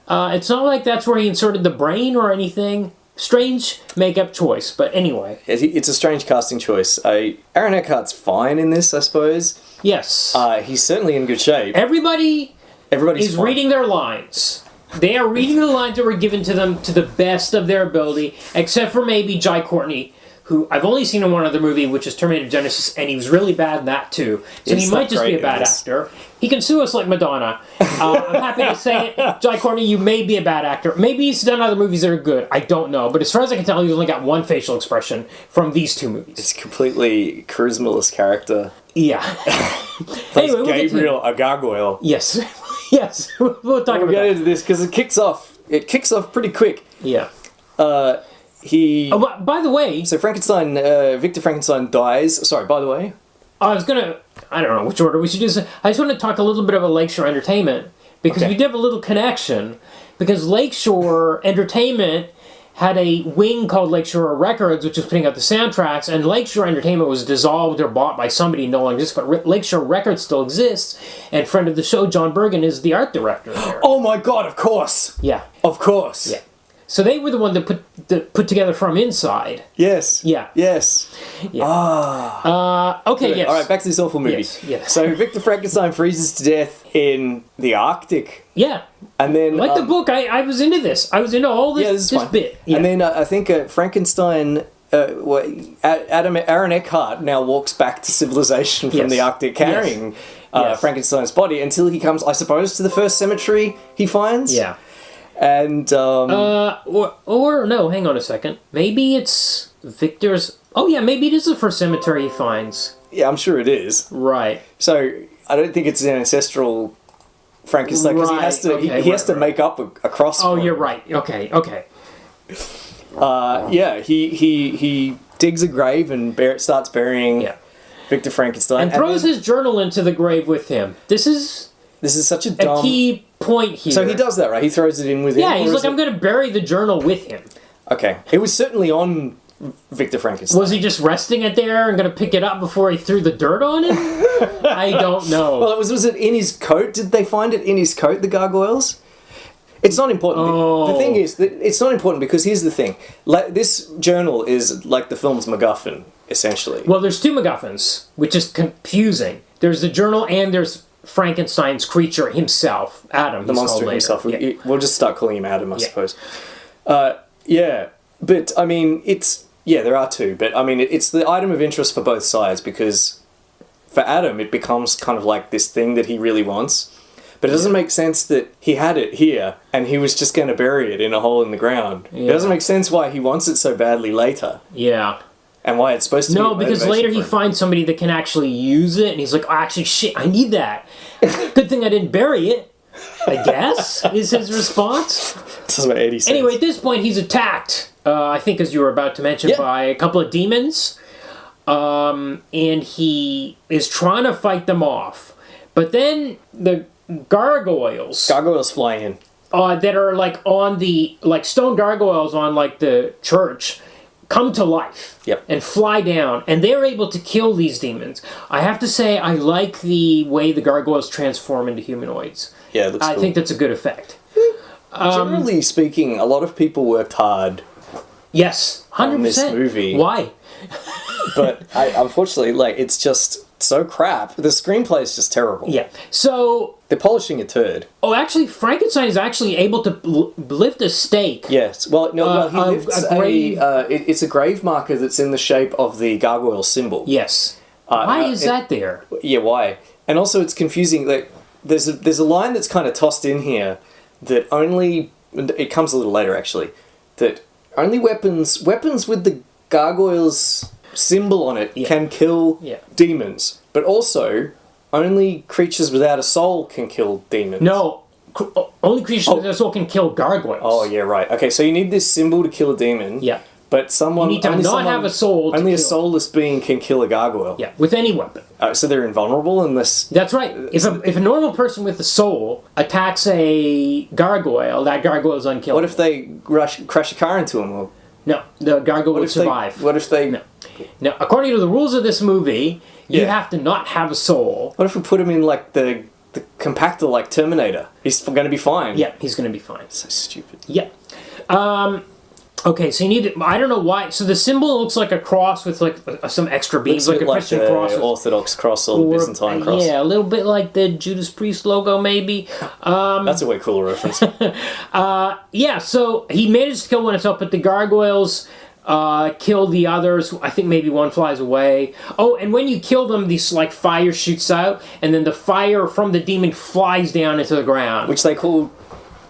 It's not like that's where he inserted the brain or anything. Strange makeup choice, but anyway. It's a strange casting choice. Aaron Eckhart's fine in this, I suppose. Yes. He's certainly in good shape. Everybody's fine. reading their lines. They are reading the lines that were given to them to the best of their ability, except for maybe Jai Courtney, who I've only seen in one other movie, which is Terminator Genesis, and he was really bad in that too. So he might just be a bad actor. He can sue us like Madonna. I'm happy to say it. Jai Courtney, you may be a bad actor. Maybe he's done other movies that are good. I don't know. But as far as I can tell, he's only got one facial expression from these two movies. It's a completely charismaless character. Yeah. Anyway, Gabriel, a gargoyle. Yes. Yes. We'll talk about that. We'll get into this because it kicks off pretty quick. Yeah. By the way... So Frankenstein, Victor Frankenstein dies. Sorry, by the way. I don't know which order we should do. I just want to talk a little bit about Lakeshore Entertainment, because we did have a little connection, because Lakeshore Entertainment had a wing called Lakeshore Records, which was putting out the soundtracks, and Lakeshore Entertainment was dissolved or bought by somebody no longer exists, but Lakeshore Records still exists, and friend of the show, John Bergen, is the art director there. Oh my god, of course! Yeah. Of course! Yeah. So they were the one that put together From Inside. Yes. Yeah. Yes. Yeah. Okay, good. yes. All right, back to this awful movie. Yes. So Victor Frankenstein freezes to death in the Arctic. Yeah. And then... Like the book, I was into this. I was into all this, this bit. Yeah. And then I think Frankenstein... Aaron Eckhart now walks back to civilization from the Arctic carrying Frankenstein's body until he comes, I suppose, to the first cemetery he finds. Yeah. And or no, hang on a second. Maybe it's Victor's. Oh yeah, maybe it is the first cemetery he finds. Yeah, I'm sure it is. Right. So I don't think it's an ancestral Frankenstein because he has to make up a cross. Oh, you're right. Okay. He digs a grave and starts burying Victor Frankenstein and throws his journal into the grave with him. This is such a dumb... key point here. So he does that, right? He throws it in with him? Yeah, he's like, I'm going to bury the journal with him. Okay. It was certainly on Victor Frankenstein. Was he just resting it there and going to pick it up before he threw the dirt on him? I don't know. Well, was it in his coat? Did they find it in his coat, the gargoyles? It's not important. The thing is, that it's not important because here's the thing. Like, this journal is like the film's MacGuffin, essentially. Well, there's two MacGuffins, which is confusing. There's the journal and there's Frankenstein's creature himself, Adam. The monster himself. Yeah. We'll just start calling him Adam, I suppose. But I mean, there are two, but I mean, it's the item of interest for both sides because for Adam, it becomes kind of like this thing that he really wants. But it doesn't make sense that he had it here and he was just going to bury it in a hole in the ground. Yeah. It doesn't make sense why he wants it so badly later. Yeah. And why it's supposed to be... No, because later he finds somebody that can actually use it, and he's like, oh, actually, shit, I need that. Good thing I didn't bury it, I guess, is his response. That's what Eddie says. Anyway, at this point, he's attacked, I think as you were about to mention, by a couple of demons, and he is trying to fight them off. But then the gargoyles... Gargoyles fly in. That are like on the... Like stone gargoyles on like the church... come to life and fly down, and they're able to kill these demons. I have to say, I like the way the gargoyles transform into humanoids. Yeah, it looks cool. I think that's a good effect. Generally speaking, a lot of people worked hard. Yes, 100%. On this movie. Why? But unfortunately, it's just so crap. The screenplay is just terrible. Yeah. So they're polishing a turd. Oh, actually, Frankenstein is actually able to lift a stake. Yes. Well, no. He lifts it's a grave marker that's in the shape of the gargoyle symbol. Yes. Why is that there? Yeah. Why? And also, it's confusing. Like, there's a line that's kind of tossed in here that only it comes a little later actually. That only weapons with the gargoyle's symbol on it can kill demons, but also only creatures without a soul can kill demons. No, only creatures without a soul can kill gargoyles. Oh yeah, right. Okay, so you need this symbol to kill a demem. Yeah, but you need to not have a soul. Only a soulless being can kill a gargoyle. Yeah, with any weapon. So they're invulnerable unless. That's right. If a normal person with a soul attacks a gargoyle, that gargoyle is unkillable. What if they crash a car into him? Or... No, the gargoyle would survive. What if they... No, according to the rules of this movie, you have to not have a soul. What if we put him in, the compactor, like Terminator? He's going to be fine. Yeah, he's going to be fine. So stupid. Yeah. Okay, so you need... I don't know why... So the symbol looks like a cross with, some extra beams, like a Christian cross. Orthodox cross or the Byzantine cross. Yeah, a little bit like the Judas Priest logo, maybe. That's a way cooler reference. Yeah, so he manages to kill one himself, but the gargoyles kill the others. I think maybe one flies away. Oh, and when you kill them, this like fire shoots out, and then the fire from the demon flies down into the ground. Which they call,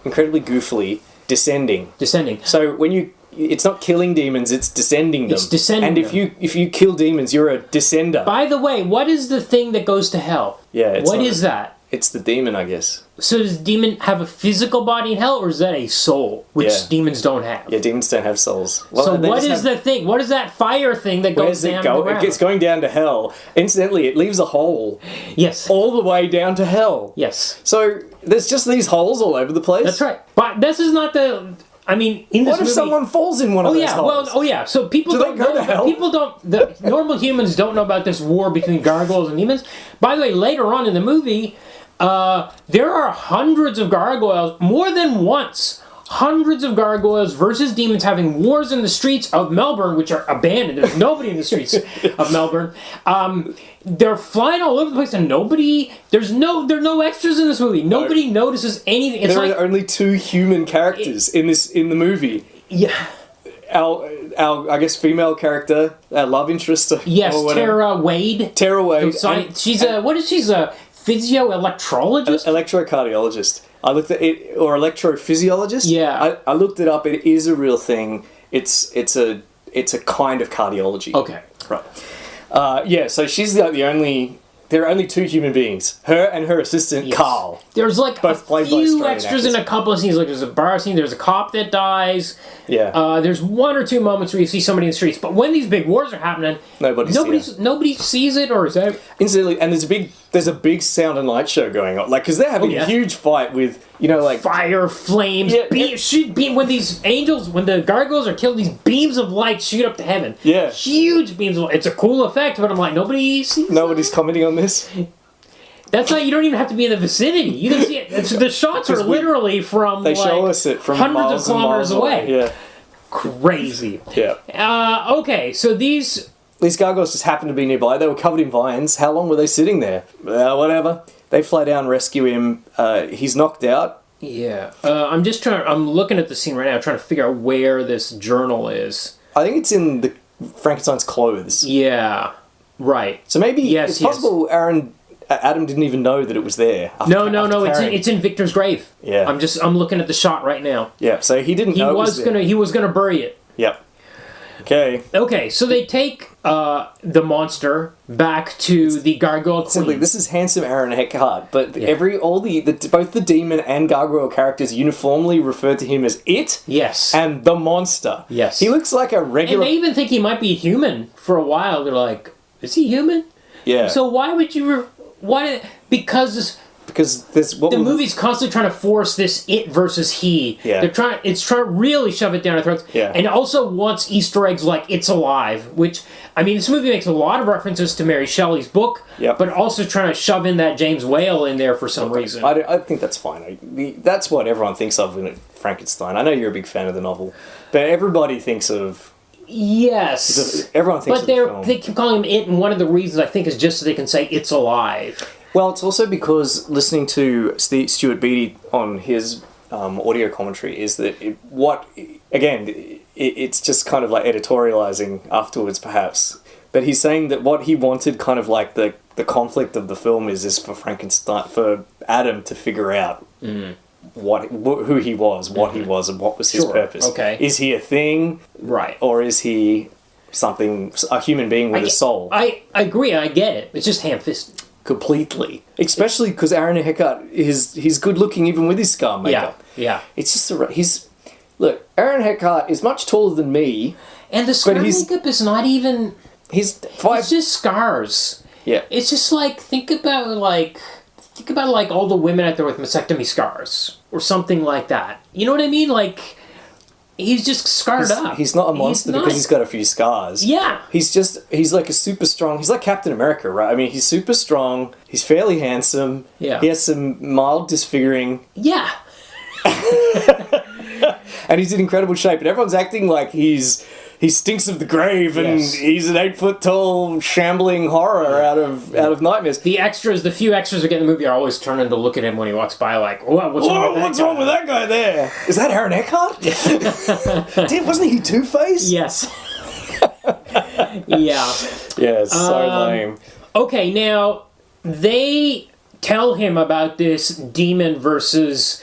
incredibly goofily, descending. Descending. So when you... It's not killing demons, it's descending them. It's descending and if you kill demons, you're a descender. By the way, what is the thing that goes to hell? Yeah, what is that? It's the demon, I guess. So does demon have a physical body in hell, or is that a soul, which demons don't have? Yeah, demons don't have souls. Well, so what is the thing? What is that fire thing that goes down to the ground? It's going down to hell. Incidentally, it leaves a hole. Yes. All the way down to hell. Yes. So there's just these holes all over the place. That's right. But this is not the... I mean, in this what if movie, someone falls in one of those holes? So people don't go know. to hell? People don't. The normal humans don't know about this war between gargoyles and demons. By the way, later on in the movie, there are hundreds of gargoyles, more than once. Hundreds of gargoyles versus demons having wars in the streets of Melbourne, which are abandoned. There's nobody in the streets of Melbourne. They're flying all over the place, and there are no extras in this movie. Nobody notices anything. It's there are only two human characters in the movie. Yeah. Our I guess female character, our love interest. Yes, Tara Wade. Tara Wade. She's a physio-electrologist? Electrocardiologist. I looked at it, or electrophysiologist. Yeah. I looked it up. It is a real thing. It's a kind of cardiology. Okay. Right. So she's the only... There are only two human beings. Her and her assistant, Carl. There's like both a few extras in a couple of scenes. Like there's a bar scene, there's a cop that dies. Yeah. There's one or two moments where you see somebody in the streets. But when these big wars are happening, nobody sees it or is that... Incidentally, and there's a big sound and light show going on. Like, because they're having a huge fight with, like... Fire, flames, when the gargoyles are killed, these beams of light shoot up to heaven. Yeah. Huge beams of light. It's a cool effect, but I'm like, nobody's commenting on this. That's not. You don't even have to be in the vicinity. You can see it. The shots are literally from. They show us it from hundreds of kilometers away. Yeah. Crazy. Yeah. Okay, so these gargoyles just happened to be nearby. They were covered in vines. How long were they sitting there? Whatever. They fly down, rescue him. He's knocked out. Yeah. I'm looking at the scene right now, trying to figure out where this journal is. I think it's in the Frankenstein's clothes. Yeah. Right. So maybe it's possible Adam didn't even know that it was there. No. It's in Victor's grave. Yeah. I'm looking at the shot right now. Yeah. So he didn't know. He was gonna bury it. Yep. Okay. Okay. So they take the monster back to the gargoyle queen. Simply, this is handsome Aaron Eckhart, but both the demon and gargoyle characters uniformly refer to him as it. Yes. And the monster. Yes. He looks like a regular. And they even think he might be human for a while. They're like, is he human? Yeah. So why would you... Because there's... the movie's constantly trying to force this it versus he. Yeah. It's trying to really shove it down our throats. Yeah. And also wants Easter eggs like It's Alive, which... I mean, this movie makes a lot of references to Mary Shelley's book, but also trying to shove in that James Whale in there for some reason. I think that's fine. That's what everyone thinks of in Frankenstein. I know you're a big fan of the novel, but everybody thinks of... Yes. Everyone thinks of the film. They keep calling him it, and one of the reasons I think is just so they can say It's Alive. Well, it's also because listening to Stuart Beattie on his audio commentary is that it's just kind of like editorializing afterwards, perhaps. But he's saying that what he wanted, kind of like the conflict of the film, is for Frankenstein, for Adam to figure out who he was, what he was, and what was his purpose. Okay. Is he a thing, right, or is he a human being with a soul? I agree. I get it. It's just ham-fisted. Completely. Especially because Aaron Eckhart he's good looking even with his scar makeup. Yeah. It's just look, Aaron Eckhart is much taller than me. And the scar makeup is not even... It's just scars. Yeah. It's just like, think about all the women out there with mastectomy scars. Or something like that. You know what I mean? Like... He's just scarred up. He's not a monster because he's got a few scars. Yeah. He's like a super strong... He's like Captain America, right? I mean, he's super strong. He's fairly handsome. Yeah. He has some mild disfiguring. Yeah. And he's in incredible shape. And everyone's acting like he stinks of the grave and he's an 8-foot tall shambling horror out of nightmares. The few extras who get in the movie are always turning to look at him when he walks by like, what's wrong with that guy there? Is that Aaron Eckhart? Wasn't he Two-Face? Yes. Yeah. Yeah, it's so lame. Okay, now they tell him about this demon versus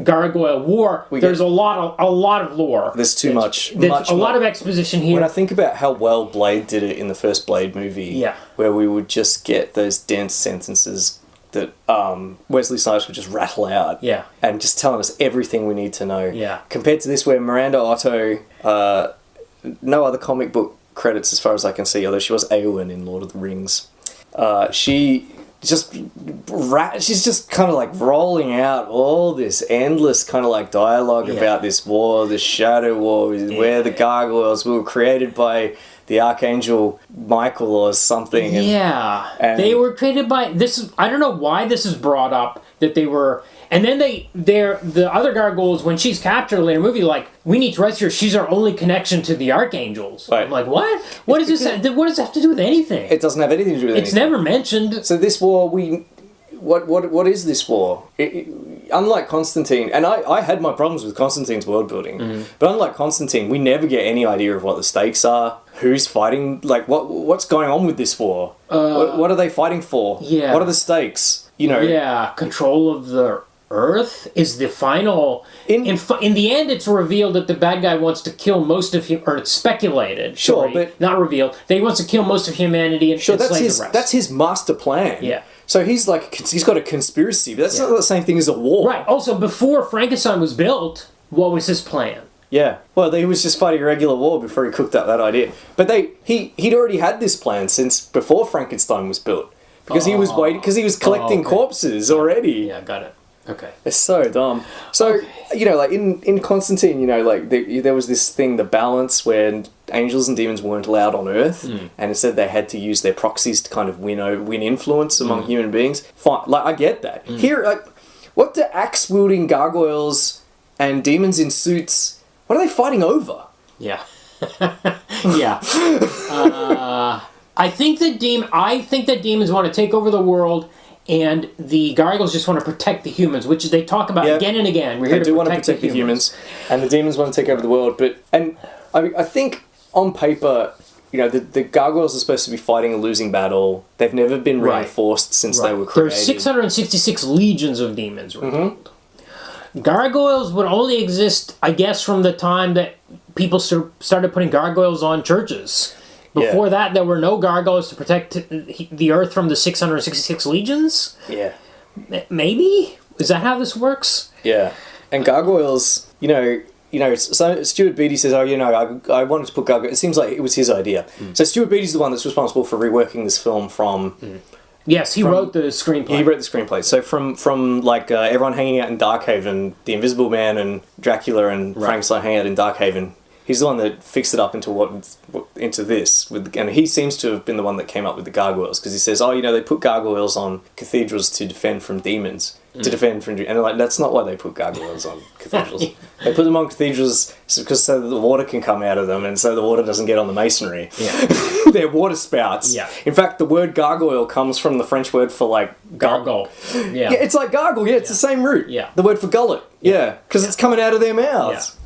gargoyle war. There's a lot of lore. There's too much. There's a lot of exposition here. When I think about how well Blade did it in the first Blade movie, where we would just get those dense sentences that Wesley Snipes would just rattle out, and just telling us everything we need to know. Yeah. Compared to this, where Miranda Otto, no other comic book credits as far as I can see, although she was Eowyn in Lord of the Rings. She's just kind of like rolling out all this endless kind of like dialogue about this war, this shadow war, where the gargoyles were created by the Archangel Michael or something. And they were created by this. I don't know why this is brought up that they were. And then the other gargoyles, when she's captured later in the movie, like, we need to rescue her. She's our only connection to the archangels. Right. I'm like, what? What does this have to do with anything? It doesn't have anything to do with anything. It's never mentioned. So this war, what is this war? Unlike Constantine, and I had my problems with Constantine's world building, but unlike Constantine, we never get any idea of what the stakes are, who's fighting, like what's going on with this war. What are they fighting for? Yeah. What are the stakes? You know. Yeah, control of the Earth is the final. In the end, it's revealed that the bad guy wants to kill most of him, or it's speculated. Sure, but not revealed. That he wants to kill most of humanity and enslave the rest. That's his master plan. Yeah. So he's got a conspiracy, but that's not the same thing as a war. Right. Also, before Frankenstein was built, what was his plan? Yeah. Well, he was just fighting a regular war before he cooked up that idea. But he'd already had this plan since before Frankenstein was built, because he was collecting corpses already. Yeah, got it. Okay. It's so dumb. So, like in Constantine, like there was this thing, the balance, where angels and demons weren't allowed on Earth, and instead they had to use their proxies to kind of win influence among human beings. Fine, like I get that. Here, like, what do axe-wielding gargoyles and demons in suits, what are they fighting over? Yeah. Yeah. I think that demons want to take over the world. And the gargoyles just want to protect the humans, which they talk about again and again. They do want to protect the humans, and the demons want to take over the world. I think on paper, the gargoyles are supposed to be fighting a losing battle. They've never been reinforced since they were created. There's 666 legions of demons. Gargoyles would only exist, I guess, from the time that people started putting gargoyles on churches. Before that, there were no gargoyles to protect the Earth from the 666 legions? Yeah. Maybe? Is that how this works? Yeah. And gargoyles, so Stuart Beattie says, I wanted to put gargoyles. It seems like it was his idea. So Stuart Beattie's the one that's responsible for reworking this film from... Yes, he wrote the screenplay. He wrote the screenplay. So from like everyone hanging out in Darkhaven, the Invisible Man and Dracula and Frankenstein hang out in Darkhaven... He's the one that fixed it up into this, and he seems to have been the one that came up with the gargoyles, because he says, they put gargoyles on cathedrals to defend from demons, and they're like, that's not why they put gargoyles on cathedrals. They put them on cathedrals so that the water can come out of them, and so the water doesn't get on the masonry. Yeah. They're water spouts. Yeah. In fact, the word gargoyle comes from the French word for like gargle. Yeah, it's like gargle. Yeah, it's the same root. Yeah. The word for gullet. Yeah, because it's coming out of their mouths. Yeah.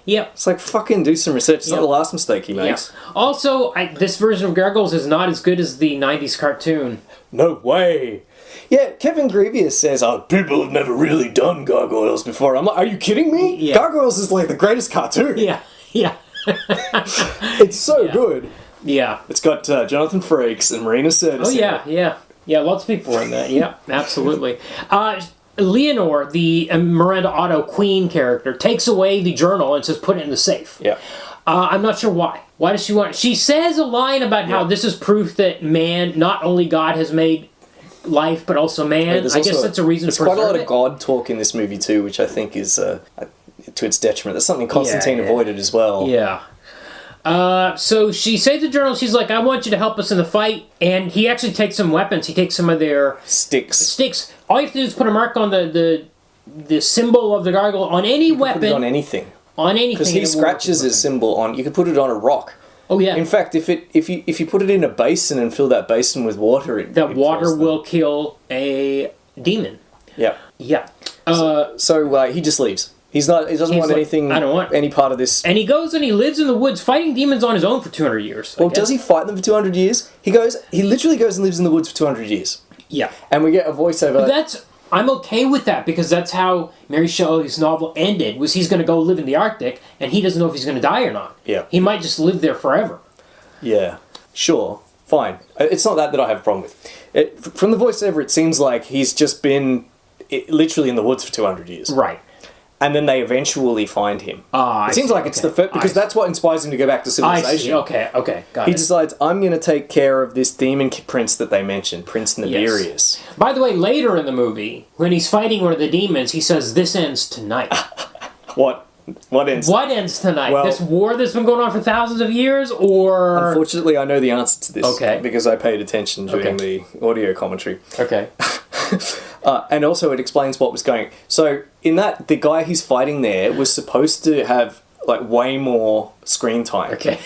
Yep. It's like, fucking do some research. It's not the last mistake he makes. Yep. Also, this version of Gargoyles is not as good as the 90s cartoon. No way. Yeah, Kevin Grevioux says, people have never really done gargoyles before. I'm like, are you kidding me? Yeah. Gargoyles is like the greatest cartoon. Yeah, yeah. It's so good. Yeah. It's got Jonathan Frakes and Marina Sirtis. Oh, yeah, yeah. Yeah, lots of people are in that. Yeah, absolutely. Leonore, the Miranda Otto Queen character, takes away the journal and says, put it in the safe. Yeah. I'm not sure why. Why does she want it? She says a line about how this is proof that man, not only God has made life, but also man. I guess that's a reason to preserve it. There's quite a lot of God talk in this movie too, which I think is to its detriment. That's something Constantine avoided as well. Yeah. So she saves the journal. She's like, I want you to help us in the fight. And he actually takes some weapons. He takes some of their... Sticks. All you have to do is put a mark on the symbol of the gargoyle on any weapon. Put it on anything. On anything. Because he scratches his symbol on... You can put it on a rock. Oh, yeah. In fact, if you put it in a basin and fill that basin with water... That water will kill a demon. Yeah. Yeah. So he just leaves. He doesn't want anything. I don't want any part of this. And he goes and he lives in the woods fighting demons on his own for 200 years. Well, does he fight them for 200 years? He literally goes and lives in the woods for 200 years. Yeah. And we get a voiceover. I'm okay with that because that's how Mary Shelley's novel ended. Was he's going to go live in the Arctic and he doesn't know if he's going to die or not. Yeah. He might just live there forever. Yeah. Sure. Fine. It's not that I have a problem with. From the voiceover, it seems like he's just been literally in the woods for 200 years. Right. And then they eventually find him. It seems like it's the first, because that's what inspires him to go back to civilization. I see. Okay, got it. He decides, I'm going to take care of this demon prince that they mentioned, Prince Nibirius. Yes. By the way, later in the movie, when he's fighting one of the demons, he says, "This ends tonight." What ends? What ends tonight? Well, this war that's been going on for thousands of years, or... Unfortunately, I know the answer to this. Okay. Because I paid attention during the audio commentary. Okay. And also it explains what was going... So, in that, the guy he's fighting there was supposed to have, like, way more screen time. Okay.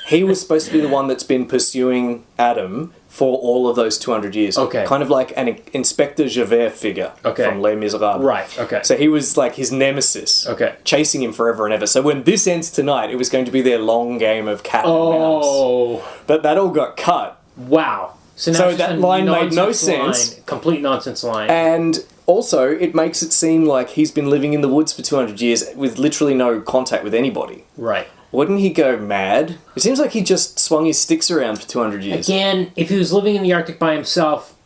He was supposed to be the one that's been pursuing Adam for all of those 200 years. Okay. Kind of like an Inspector Javert figure from Les Miserables. Right, okay. So he was like his nemesis. Okay. Chasing him forever and ever. So when this ends tonight, it was going to be their long game of cat and mouse. But that all got cut. Wow. So that line made no sense. Complete nonsense line. And also, it makes it seem like he's been living in the woods for 200 years with literally no contact with anybody. Right. Wouldn't he go mad? It seems like he just swung his sticks around for 200 years. Again, if he was living in the Arctic by himself,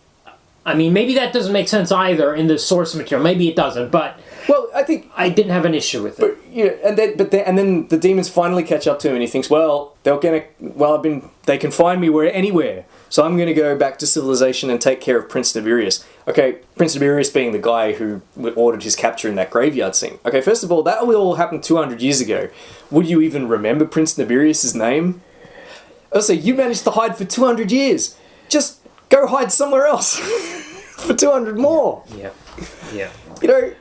I mean, maybe that doesn't make sense either in the source material. Maybe it doesn't, but... Well, I think... I didn't have an issue with it. But, yeah, and then the demons finally catch up to him and he thinks, they can find me anywhere. So I'm going to go back to civilization and take care of Prince Nibirius. Okay, Prince Nibirius being the guy who ordered his capture in that graveyard scene. Okay, first of all, that all happened 200 years ago. Would you even remember Prince Nibirius' name? Also, you managed to hide for 200 years. Just go hide somewhere else for 200 more. Yeah. Yeah. You know,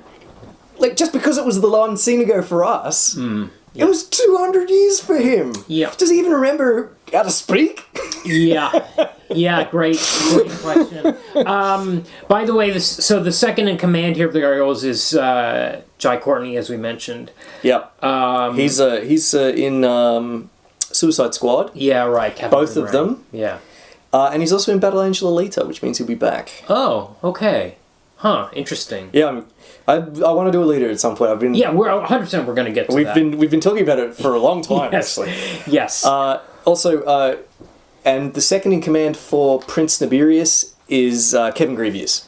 like, just because it was the long scene ago for us, it was 200 years for him. Yeah. Does he even remember how to speak? Yeah, great question. By the way, the second in command here of the Gargoyles is Jai Courtney, as we mentioned. Yep. He's in Suicide Squad. Yeah, right. Captain Both of them. Yeah. And he's also in Battle Angel Alita, which means he'll be back. Oh, okay. Huh, interesting. Yeah, I want to do Alita at some point. Yeah, we're 100% we're going to get to that. We've been talking about it for a long time, yes. actually. Yes. Also, and the second in command for Prince Nibirius is Kevin Grevioux.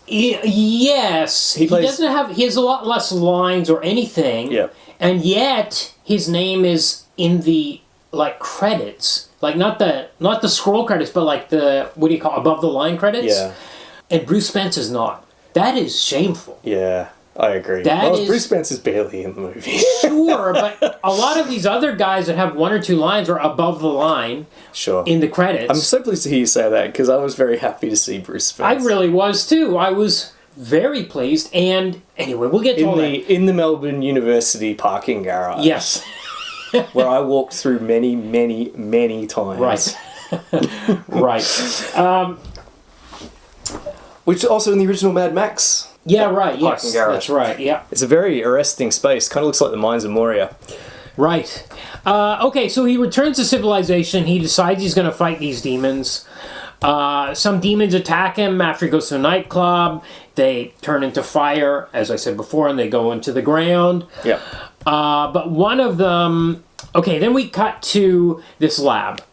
Yes. He has a lot less lines or anything. Yeah. And yet his name is in the credits. Like not the scroll credits, but like the above the line credits. Yeah. And Bruce Spence is not. That is shameful. Yeah, I agree. Bruce Spence is barely in the movie. Sure, but a lot of these other guys that have one or two lines are above the line. Sure. In the credits. I'm so pleased to hear you say that because I was very happy to see Bruce Spence. I really was too. I was very pleased. And anyway, we'll get to all that. In the Melbourne University parking garage. Yes. Where I walked through many, many, many times. Right. Right. Which also in the original Mad Max. Yeah, right, yes. Garage. That's right, yeah. It's a very arresting space. Kind of looks like the mines of Moria. Right. Okay, so he returns to civilization. He decides he's going to fight these demons. Some demons attack him after he goes to a nightclub. They turn into fire, as I said before, and they go into the ground. Yeah. But one of them... Okay, then we cut to this lab,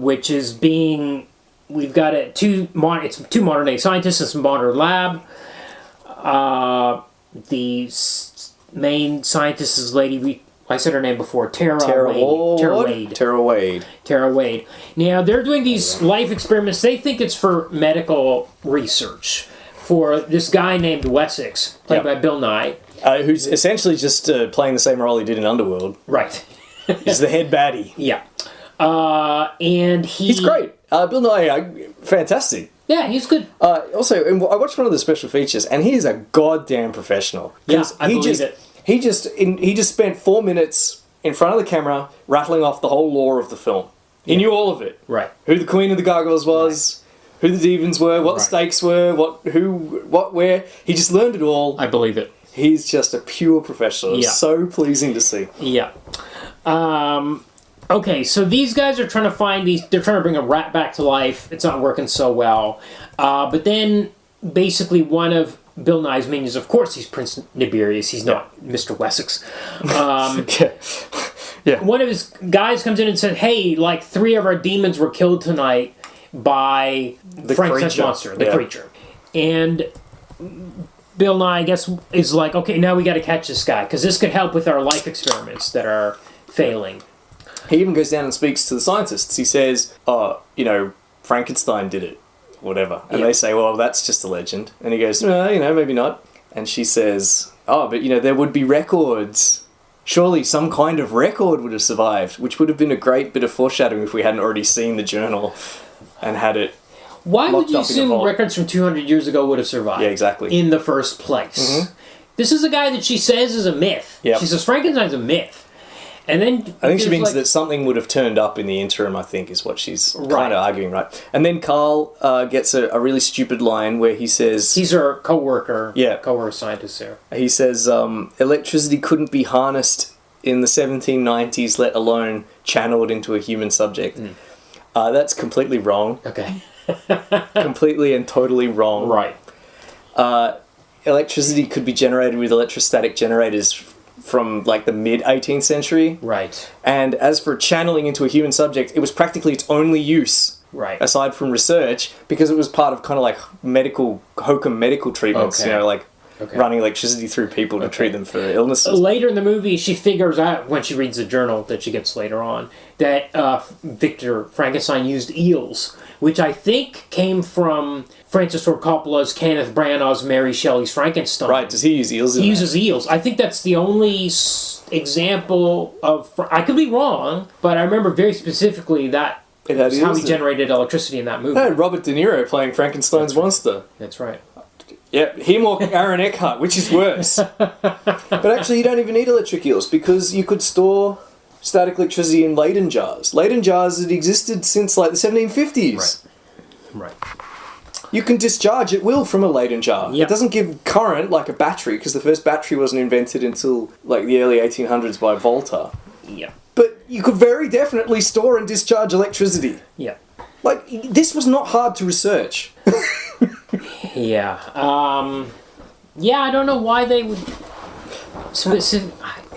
which is being... We've got two modern-day scientists in some modern lab. The main scientist is lady... I said her name before. Tara Wade. Tara Wade. Now, they're doing these life experiments. They think it's for medical research for this guy named Wessex, played by Bill Nighy. Who's essentially just playing the same role he did in Underworld. Right. He's the head baddie. Yeah. And he's great. Bill Nighy, fantastic. Yeah, he's good. Also, I watched one of the special features, and he is a goddamn professional. Yeah, I believe it. He just spent 4 minutes in front of the camera rattling off the whole lore of the film. He knew all of it. Right. Who the Queen of the Gargoyles was, who the demons were, what the stakes were, what, where. He just learned it all. I believe it. He's just a pure professional. Yeah. So pleasing to see. Yeah. Okay, so these guys are trying to find these... They're trying to bring a rat back to life. It's not working so well. But then, basically, one of Bill Nye's minions... Of course, he's Prince Nibirius. He's not Mr. Wessex. Yeah. One of his guys comes in and said, hey, like, 3 of our demons were killed tonight by the Frankenstein's monster, the creature. And Bill Nye, I guess, is like, okay, now we got to catch this guy, because this could help with our life experiments that are failing. He even goes down and speaks to the scientists. He says, Frankenstein did it, whatever. And they say, well, that's just a legend. And he goes, maybe not. And she says, but, there would be records. Surely some kind of record would have survived, which would have been a great bit of foreshadowing if we hadn't already seen the journal and had it. Why would you assume records from 200 years ago would have survived? Yeah, exactly. In the first place. Mm-hmm. This is a guy that she says is a myth. Yep. She says Frankenstein's a myth. And then I think she means that something would have turned up in the interim, I think, is what she's kind of arguing, right? And then Carl gets a really stupid line where he says... He's her co-worker scientist there. He says, electricity couldn't be harnessed in the 1790s, let alone channeled into a human subject. That's completely wrong. Okay. Completely and totally wrong. Right. Electricity could be generated with electrostatic generators from like the mid-18th century. Right. And as for channeling into a human subject, it was practically its only use. Right. Aside from research, because it was part of kind of like hokum medical treatments, running electricity through people to treat them for illnesses. Later in the movie, she figures out, when she reads the journal that she gets later on, that Victor Frankenstein used eels, which I think came from Francis Ford Coppola's Kenneth Branagh's Mary Shelley's Frankenstein. Right, does he use eels? He uses eels. I think that's the only example of... I could be wrong, but I remember very specifically that is how he generated electricity in that movie. I had Robert De Niro playing Frankenstein's monster. That's right. Yeah, him or Aaron Eckhart, which is worse. But actually, you don't even need electric eels, because you could store static electricity in Leyden jars. Leyden jars had existed since like the 1750s. Right. You can discharge at will from a Leyden jar. Yep. It doesn't give current like a battery, because the first battery wasn't invented until like the early 1800s by Volta. Yeah. But you could very definitely store and discharge electricity. Yeah. Like, this was not hard to research. Yeah. I don't know why they would...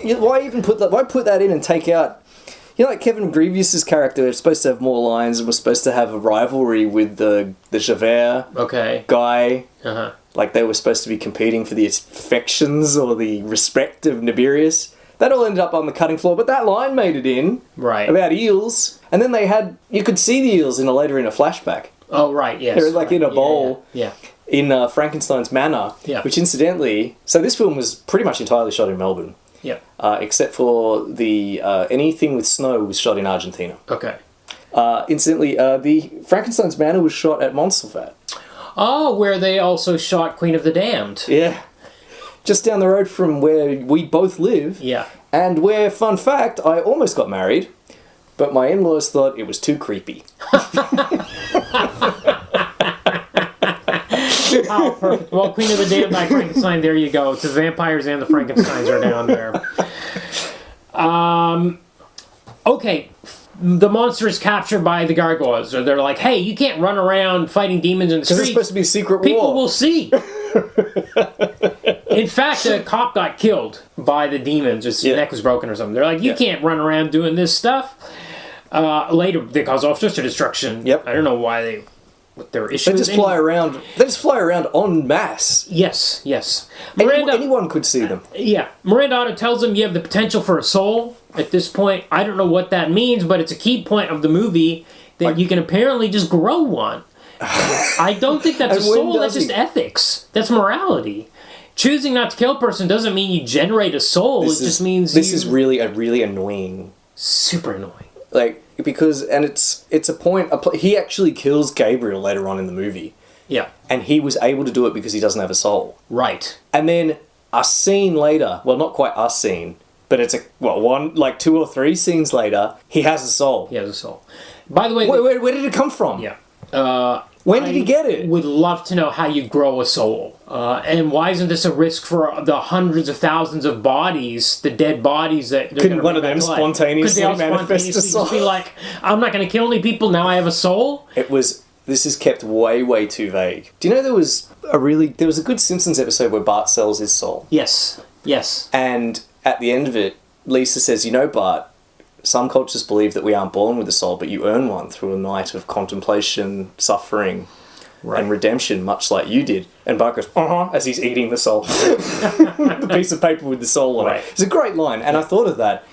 Why even put that? Why put that in and take out... like Kevin Grevious's character was supposed to have more lines and was supposed to have a rivalry with the Javert guy. Uh-huh. Like they were supposed to be competing for the affections or the respect of Nibirius. That all ended up on the cutting floor, but that line made it in. Right. About eels. And then you could see the eels later in a flashback. Oh, right, yes. They're like in a bowl. Yeah. In Frankenstein's Manor. Yeah. Which incidentally, so this film was pretty much entirely shot in Melbourne. Yeah. Except for the anything with snow was shot in Argentina. Okay. Incidentally, the Frankenstein's Manor was shot at Montsalvat. Oh, where they also shot Queen of the Damned. Yeah. Just down the road from where we both live. Yeah. And where, fun fact, I almost got married, but my in-laws thought it was too creepy. Oh, perfect. Well, Queen of the Damned by Frankenstein, there you go. The vampires and the Frankensteins are down there. Okay. The monster is captured by the gargoyles. Or they're like, hey, you can't run around fighting demons in the streets. Because it's supposed to be a secret war. People will see. In fact, a cop got killed by the demons. His neck was broken or something. They're like, you can't run around doing this stuff. Later, they cause all sorts of destruction. Yep. I don't know why what their issue They just fly around. They just fly around en masse. Yes. Anyone could see them. Yeah. Miranda Otto tells them you have the potential for a soul. At this point, I don't know what that means, but it's a key point of the movie that you can apparently just grow one. I don't think that's a soul. That's just ethics. That's morality. Choosing not to kill a person doesn't mean you generate a soul. It just means this is really annoying. Super annoying. Like, because, and it's a point, he actually kills Gabriel later on in the movie. Yeah. And he was able to do it because he doesn't have a soul. Right. And then a scene later, well, not quite a scene, but it's 2 or 3 scenes later, he has a soul. He has a soul. By the way... Where did it come from? Yeah. When did he get it? Would love to know how you grow a soul. And why isn't this a risk for the hundreds of thousands of bodies, the dead bodies that... Couldn't one of them spontaneously manifest a soul? Just be like, I'm not going to kill any people, now I have a soul? This is kept way, way too vague. Do you know there was a good Simpsons episode where Bart sells his soul? Yes. And at the end of it, Lisa says, you know, Bart, some cultures believe that we aren't born with a soul, but you earn one through a night of contemplation, suffering, and redemption, much like you did. And Bart goes, as he's eating the soul. The piece of paper with the soul on it. It's a great line, and I thought of that.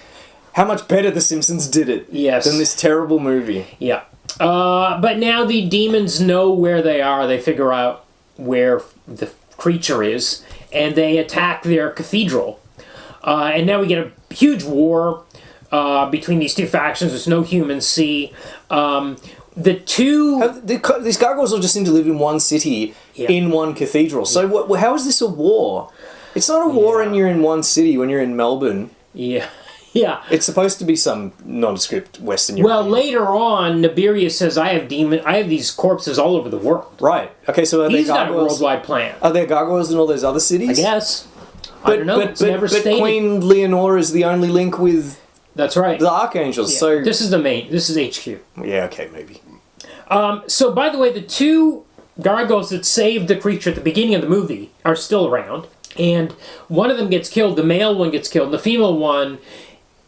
How much better The Simpsons did it than this terrible movie. Yeah. But now the demons know where they are. They figure out where the creature is, and they attack their cathedral. And now we get a huge war between these two factions, which no humans see. These gargoyles all just seem to live in one city, in one cathedral. So how is this a war? It's not a war when you're in one city, when you're in Melbourne. Yeah. It's supposed to be some nondescript Western European. Well, later on, Nibirius says, I have these corpses all over the world. Right. Okay, so He's got a worldwide plan. Are there gargoyles in all those other cities? I guess. I don't know. It's never stated. Queen Leonora is the only link with... That's right. The archangels. Yeah. So this is HQ. Yeah, okay, maybe. So by the way, the two gargoyles that saved the creature at the beginning of the movie are still around, and one of them gets killed. The male one gets killed, and the female one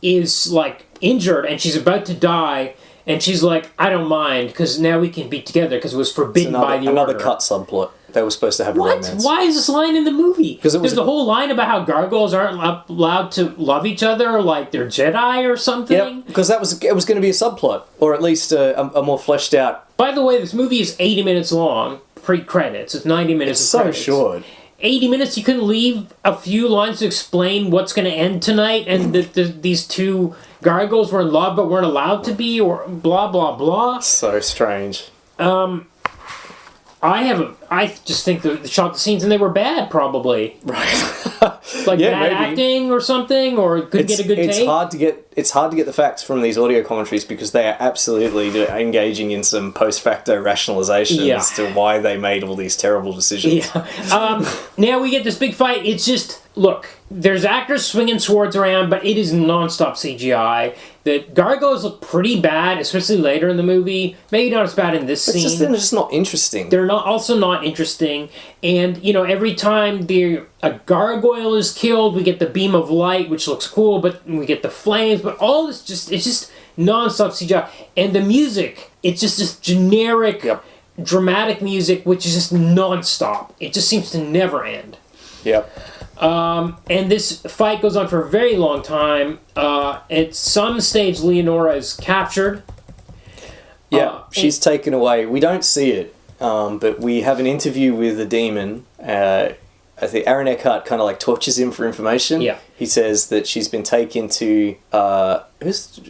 is like injured, and she's about to die, and she's like, I don't mind, because now we can be together, because it was forbidden by the another order. Cut subplot. They were supposed to have a romance. Why is this line in the movie? Because there's a whole line about how gargoyles aren't allowed to love each other, like they're Jedi or something. Yep, because it was going to be a subplot, or at least a more fleshed out. By the way, this movie is 80 minutes long, pre-credits. It's 90 minutes of credits. It's so short. 80 minutes, you couldn't leave a few lines to explain what's going to end tonight, and that these two gargoyles were in love but weren't allowed to be, or blah, blah, blah. So strange. I just think they shot the scenes and they were bad, probably. Right. Like bad acting or something, or couldn't get a good take. It's hard to get the facts from these audio commentaries because they are absolutely engaging in some post facto rationalization as to why they made all these terrible decisions. Yeah. Now we get this big fight. It's just, look, there's actors swinging swords around, but it is non-stop CGI. The gargoyles look pretty bad, especially later in the movie. Maybe not as bad in this scene. They're just not interesting. They're also not interesting. And, every time a gargoyle is killed, we get the beam of light, which looks cool, but we get the flames. But all this it's just non-stop CGI. And the music, it's just this generic, dramatic music, which is just non-stop. It just seems to never end. Yep. And this fight goes on for a very long time. At some stage, Leonora is captured. Yeah, she's taken away. We don't see it, but we have an interview with the demon. I think Aaron Eckhart kind of like tortures him for information. Yeah. He says that she's been taken to... who's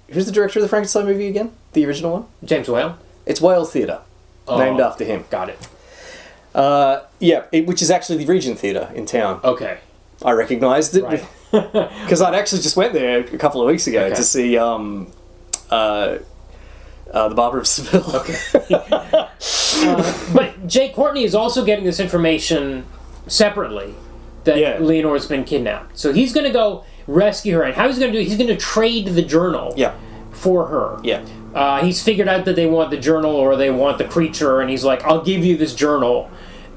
the director of the Frankenstein movie again? The original one? James Whale? It's Whale Theatre, named after him. Got it. Which is actually the Regent Theatre in town. Okay. I recognised it. Right. Because I'd actually just went there a couple of weeks ago to see The Barber of Seville. Okay. But Jay Courtney is also getting this information separately, that Leonora's been kidnapped. So he's going to go rescue her, and how he's going to do it, he's going to trade the journal for her. Yeah. He's figured out that they want the journal or they want the creature, and he's like, I'll give you this journal,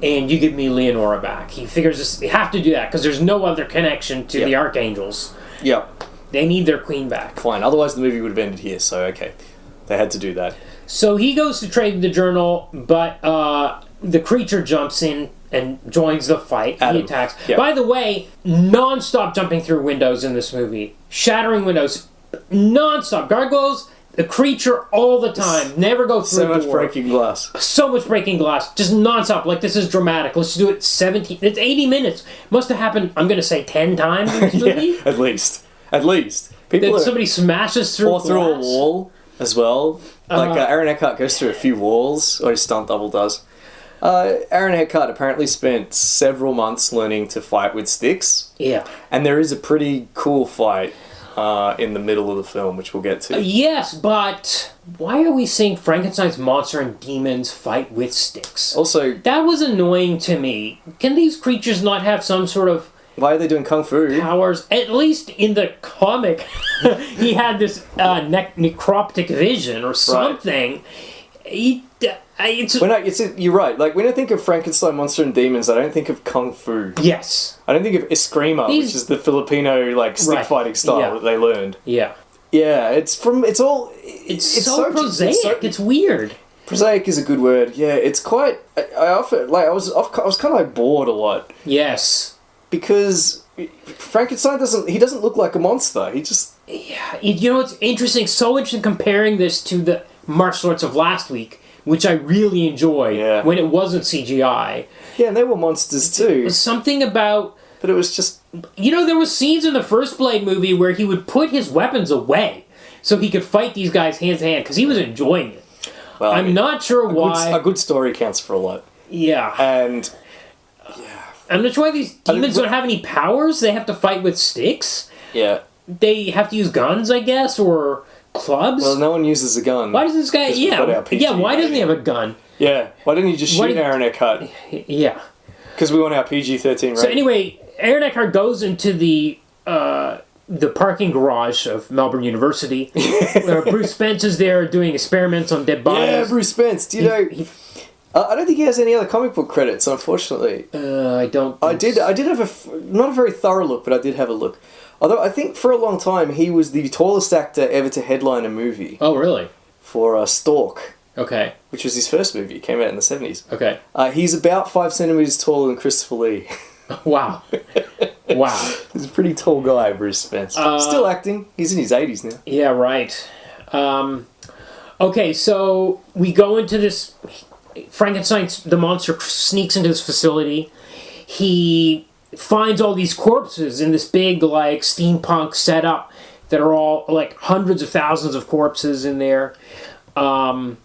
and you give me Leonora back. He figures they have to do that, because there's no other connection to the Archangels. Yep. They need their queen back. Fine, otherwise the movie would have ended here, so okay. They had to do that. So he goes to trade the journal, but the creature jumps in and joins the fight. Adam. He attacks. Yep. By the way, non-stop jumping through windows in this movie. Shattering windows. Non-stop. Gargoyles, the creature all the time. Never go through so much breaking glass. So much breaking glass. Just non-stop. Like, this is dramatic. Let's do it 17... It's 80 minutes. Must have happened, I'm going to say, 10 times in this movie. At least. Somebody smashes through glass. Or through a wall as well. Like, Aaron Eckhart goes through a few walls, or his stunt double does. Aaron Eckhart apparently spent several months learning to fight with sticks. Yeah. And there is a pretty cool fight in the middle of the film, which we'll get to. Yes, but why are we seeing Frankenstein's monster and demons fight with sticks? Also, That was annoying to me. Can these creatures not have some sort of why are they doing kung fu? powers? At least in the comic, he had this necroptic vision or something. You're right. Like, when I think of Frankenstein monster and demons, I don't think of kung fu. Yes. I don't think of eskrima, which is the Filipino stick fighting style that they learned. Yeah. Yeah, it's so prosaic. It's weird. Prosaic is a good word. Yeah, it's quite. I was kind of bored a lot Yes. because Frankenstein doesn't look like a monster. He just. Yeah. You know, it's interesting. So interesting comparing this to the martial arts of last week, which I really enjoyed when it wasn't CGI. Yeah, and they were monsters too. There's something about. But it was just... You know, there were scenes in the first Blade movie where he would put his weapons away so he could fight these guys hand to hand because he was enjoying it. Well, I'm not sure why. A good story counts for a lot. Yeah. And... I'm not sure why these demons don't have any powers. They have to fight with sticks. Yeah. They have to use guns, I guess, or clubs. Well, no one uses a gun. Why does this guy... why doesn't he have a gun? Yeah. Why didn't you just shoot Aaron Eckhart? Yeah. Because we want our PG-13 rating. So anyway, Aaron Eckhart goes into the parking garage of Melbourne University. Where Bruce Spence is there doing experiments on dead bodies. Yeah, Bruce Spence. Do you know... I don't think he has any other comic book credits, unfortunately. I don't... I did have not a very thorough look, but I did have a look. Although I think for a long time he was the tallest actor ever to headline a movie. Oh, really? For Stork. Okay. Which was his first movie. It came out in the 70s. Okay. He's about 5 centimeters taller than Christopher Lee. Wow. Wow. He's a pretty tall guy, Bruce Spence. Still acting. He's in his 80s now. Yeah, right. Okay, so we go into this... Frankenstein, the monster, sneaks into his facility. He finds all these corpses in this big, steampunk setup that are all, hundreds of thousands of corpses in there. And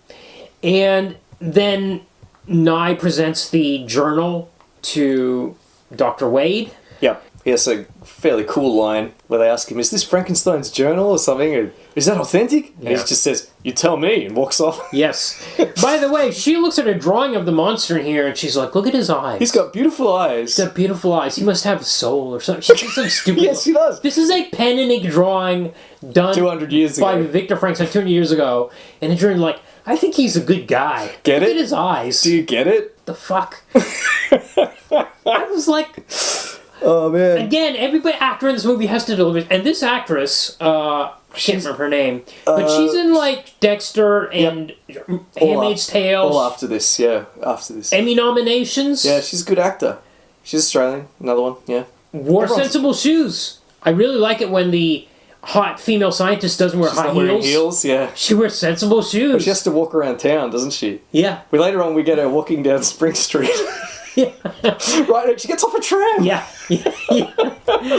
then Nighy presents the journal to Dr. Wade. Yep. He has a fairly cool line where they ask him, is this Frankenstein's journal or something? Or, is that authentic? And he just says, you tell me, and walks off. Yes. By the way, she looks at a drawing of the monster in here, and she's like, look at his eyes. He's got beautiful eyes. He's got beautiful eyes. He must have a soul or something. She says some stupid... Yes, she does. This is a pen and ink drawing done 200 years ago. by Victor Frankenstein 200 years ago. And it's written I think he's a good guy. Get look it? At his eyes. Do you get it? The fuck? I was like... Oh, man. Again, every actor in this movie has to deliver. And this actress, I can't remember her name, but she's in Dexter and Handmaid's Tale. All after this, yeah. After this. Emmy nominations. Yeah, she's a good actor. She's Australian. Another one, yeah. Wore sensible shoes. I really like it when the hot female scientist doesn't wear high heels. Heels, yeah. She wears sensible shoes. But she has to walk around town, doesn't she? Yeah. Later on, we get her walking down Spring Street. Yeah. Right, she gets off a tram. Yeah.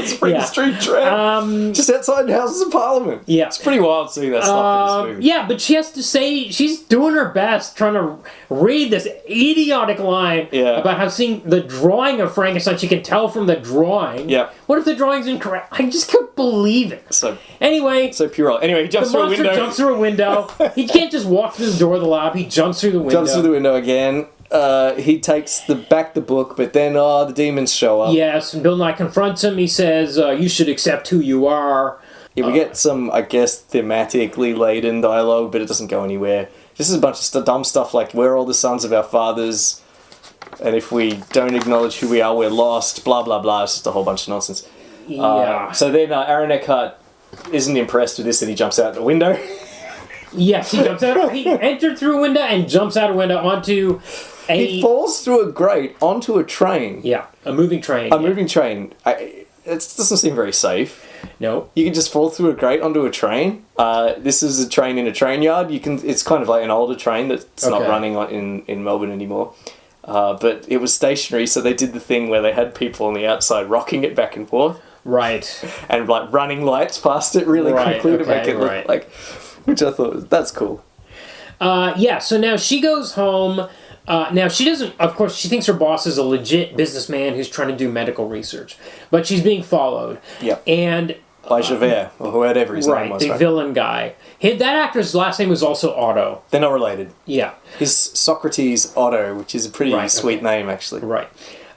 Spring Street tram. Just outside the Houses of Parliament. Yeah. It's pretty wild seeing that stuff in this movie. Yeah, but she has to say, she's doing her best trying to read this idiotic line about how seeing the drawing of Frankenstein, she can tell from the drawing. Yeah. What if the drawing's incorrect? I just couldn't believe it. So puerile. Anyway, he jumps through a window. The monster jumps through a window. He can't just walk through the door of the lab. He jumps through the window. Jumps through the window again. He takes back the book, but then the demons show up. Yes, and Bill Nye confronts him. He says, you should accept who you are. Yeah, we get some, I guess, thematically laden dialogue, but it doesn't go anywhere. This is a bunch of dumb stuff like, we're all the sons of our fathers, and if we don't acknowledge who we are, we're lost, blah, blah, blah. It's just a whole bunch of nonsense. Yeah. So then Aaron Eckhart isn't impressed with this, and he jumps out the window. Yes, he jumps out. He entered through a window and jumps out a window onto He falls through a grate onto a train. Yeah, a moving train. Moving train. It doesn't seem very safe. No. You can just fall through a grate onto a train. This is a train in a train yard. It's kind of like an older train that's not running in Melbourne anymore. But it was stationary, so they did the thing where they had people on the outside rocking it back and forth. Right. And running lights past it really quickly to make it look like... Which I thought, that's cool. So now she goes home. Now she doesn't, of course, she thinks her boss is a legit businessman who's trying to do medical research. But she's being followed. Yep. And by Javert, or whatever his name was. The villain guy. That actor's last name was also Otto. They're not related. Yeah. His Socrates Otto, which is a pretty sweet name, actually. Right.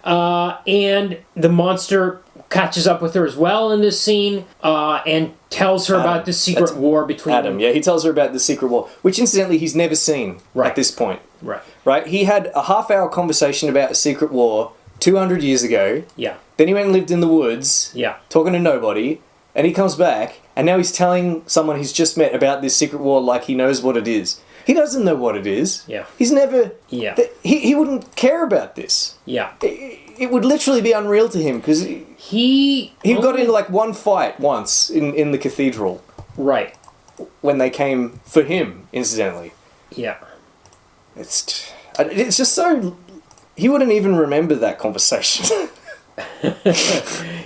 And the monster catches up with her as well in this scene, and tells her about the secret war between Adam. them. Yeah, he tells her about the secret war, which incidentally he's never seen at this point. Right. He had a half-hour conversation about a secret war 200 years ago. Yeah. Then he went and lived in the woods. Yeah. Talking to nobody. And he comes back, and now he's telling someone he's just met about this secret war like he knows what it is. He doesn't know what it is. Yeah. He's never... Yeah. He wouldn't care about this. Yeah. It would literally be unreal to him, because he got into like one fight once in the cathedral. Right. When they came for him, incidentally. Yeah. It's just so... He wouldn't even remember that conversation.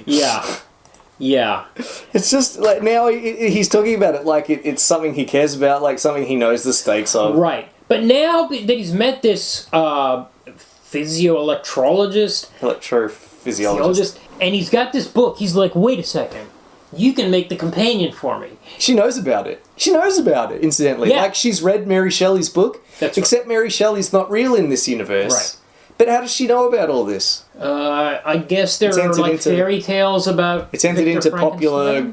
Yeah. Yeah. It's just like now he's talking about it like it's something he cares about, like something he knows the stakes of. Right. But now that he's met this electrophysiologist, and he's got this book, he's like, wait a second. You can make the companion for me. She knows about it. Incidentally. Yeah. Like, she's read Mary Shelley's book, except Mary Shelley's not real in this universe. Right. But how does she know about all this? I guess there are like fairy tales about It's entered into popular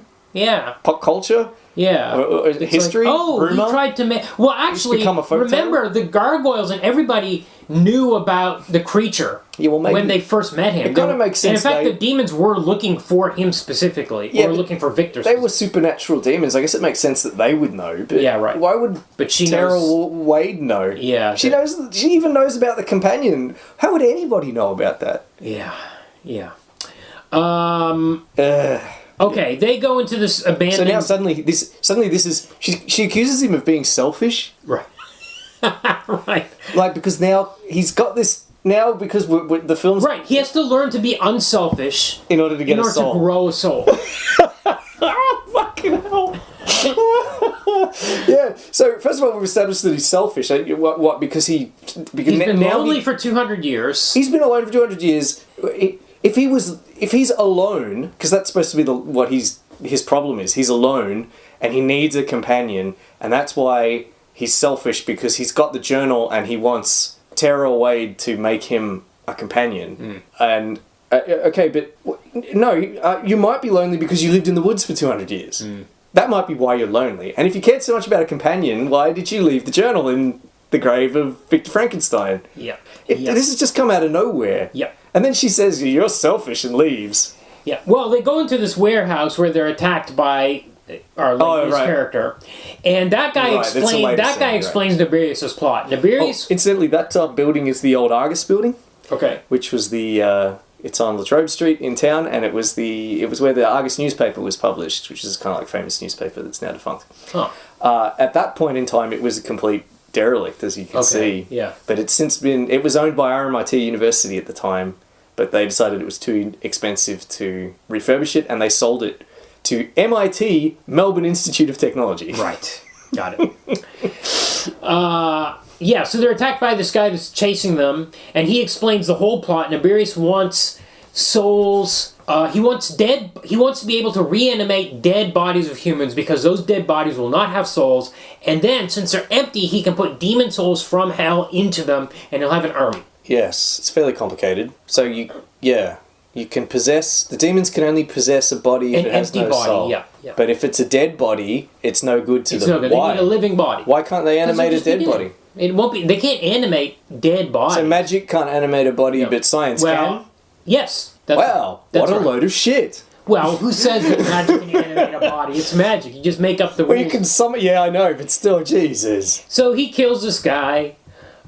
pop culture? Yeah. Or history? Like, rumor? He tried to make... Well, actually, remember, the gargoyles and everybody knew about the creature when they first met him. It kind of makes sense. And in fact, the demons were looking for him specifically, or looking for Victor. They were supernatural demons. I guess it makes sense that they would know. But yeah, right. Why would Tara Wade know? Yeah. She knows. She even knows about the companion. How would anybody know about that? Yeah. Yeah. Okay, they go into this abandoned... So now suddenly this is... She accuses him of being selfish. Right. Right. Like, because now he's got this... Now, because the film's... Right, he has to learn to be unselfish... In order to get a soul. To grow a soul. Oh, fucking hell. Yeah, so first of all, we've established that he's selfish. What? Because he's been lonely for 200 years. He's been alone for 200 years. If he's alone, because that's supposed to be what his problem is. He's alone, and he needs a companion, and that's why he's selfish, because he's got the journal and he wants Tara Wade to make him a companion. And okay, but no, you might be lonely because you lived in the woods for 200 years. That might be why you're lonely. And if you cared so much about a companion, why did you leave the journal in the grave of Victor Frankenstein? Yeah. This has just come out of nowhere. Yeah. And then she says, "You're selfish," and leaves. Yeah. Well, they go into this warehouse where they're attacked by our lady's character, and that guy explains Nibirius' plot. Nibirius. Incidentally, that building is the old Argus building. Okay. Which was the it's on Latrobe Street in town, and it was where the Argus newspaper was published, which is kind of like a famous newspaper that's now defunct. Huh. At that point in time, it was a complete derelict, as you can see. Yeah. But it's since been... It was owned by RMIT University at the time, but they decided it was too expensive to refurbish it, and they sold it to MIT, Melbourne Institute of Technology. Right. Got it. Yeah, so they're attacked by this guy that's chasing them, and he explains the whole plot. Nibirius wants souls. He wants to be able to reanimate dead bodies of humans, because those dead bodies will not have souls. And then, since they're empty, he can put demon souls from hell into them, and he'll have an army. Yes, it's fairly complicated. So you can possess... The demons can only possess a body if it has no soul. Yeah. But if it's a dead body, it's no good to them. No good. Why? They need a living body. Why can't they animate a dead body? It won't be. They can't animate dead bodies. So magic can't animate a body, but science can? Yes. What a load of shit. Well, who says that magic can animate a body? It's magic. You just make up the rules. Well, you can summon... Yeah, I know, but still, Jesus. So he kills this guy.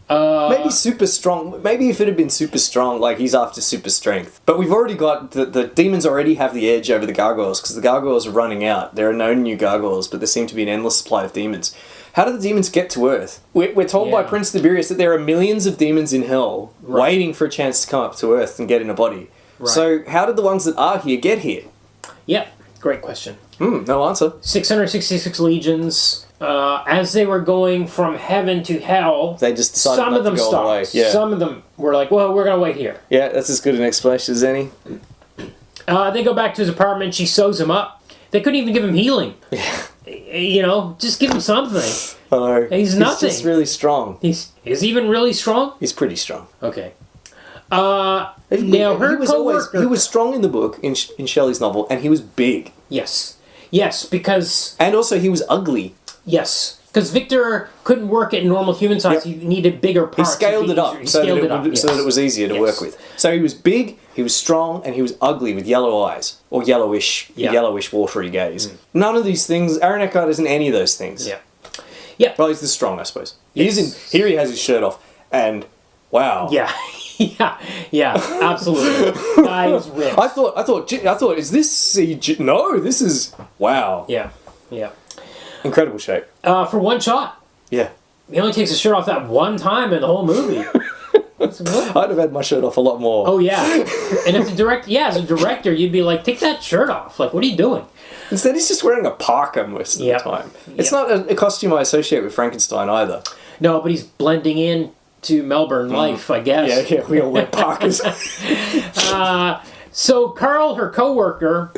Maybe super strong. Maybe if it had been super strong, like he's after super strength. But we've already got... The demons already have the edge over the gargoyles, because the gargoyles are running out. There are no new gargoyles, but there seem to be an endless supply of demons. How do the demons get to Earth? We're told by Prince Nibirius that there are millions of demons in hell waiting for a chance to come up to Earth and get in a body. Right. So how did the ones that are here get here? Yep, great question. No answer. 666 legions. As they were going from heaven to hell, they just decided some of them to go stopped. away. Yeah. Some of them were like, well, we're going to wait here. Yeah, that's as good an explanation as any. They go back to his apartment. She sews him up. They couldn't even give him healing. You know, just give him something. He's nothing. He's just really strong. Is he even really strong? He's pretty strong. Okay. Now her co-worker... He was strong in the book, in Shelley's novel, and he was big. Yes, because... And also he was ugly. Yes, because Victor couldn't work at normal human size. He needed bigger parts. He scaled it up so that it was easier to work with. So he was big, he was strong, and he was ugly with yellow eyes. Or yellowish watery gaze. None of these things... Aaron Eckhart isn't any of those things. Yeah. Well, he's the strong, I suppose. Here he has his shirt off, and... Wow. Yeah, absolutely. Guy is ripped. I thought, is this CG? No, this is... Wow. Yeah. Incredible shape. For one shot. Yeah. He only takes his shirt off that one time in the whole movie. I'd have had my shirt off a lot more. Oh, yeah. And if as a director, you'd be like, take that shirt off. Like, what are you doing? Instead, he's just wearing a parka most of the time. It's not a costume I associate with Frankenstein either. No, but he's blending in to Melbourne life, I guess. Yeah, we all wear parkas. So Carl, her co-worker,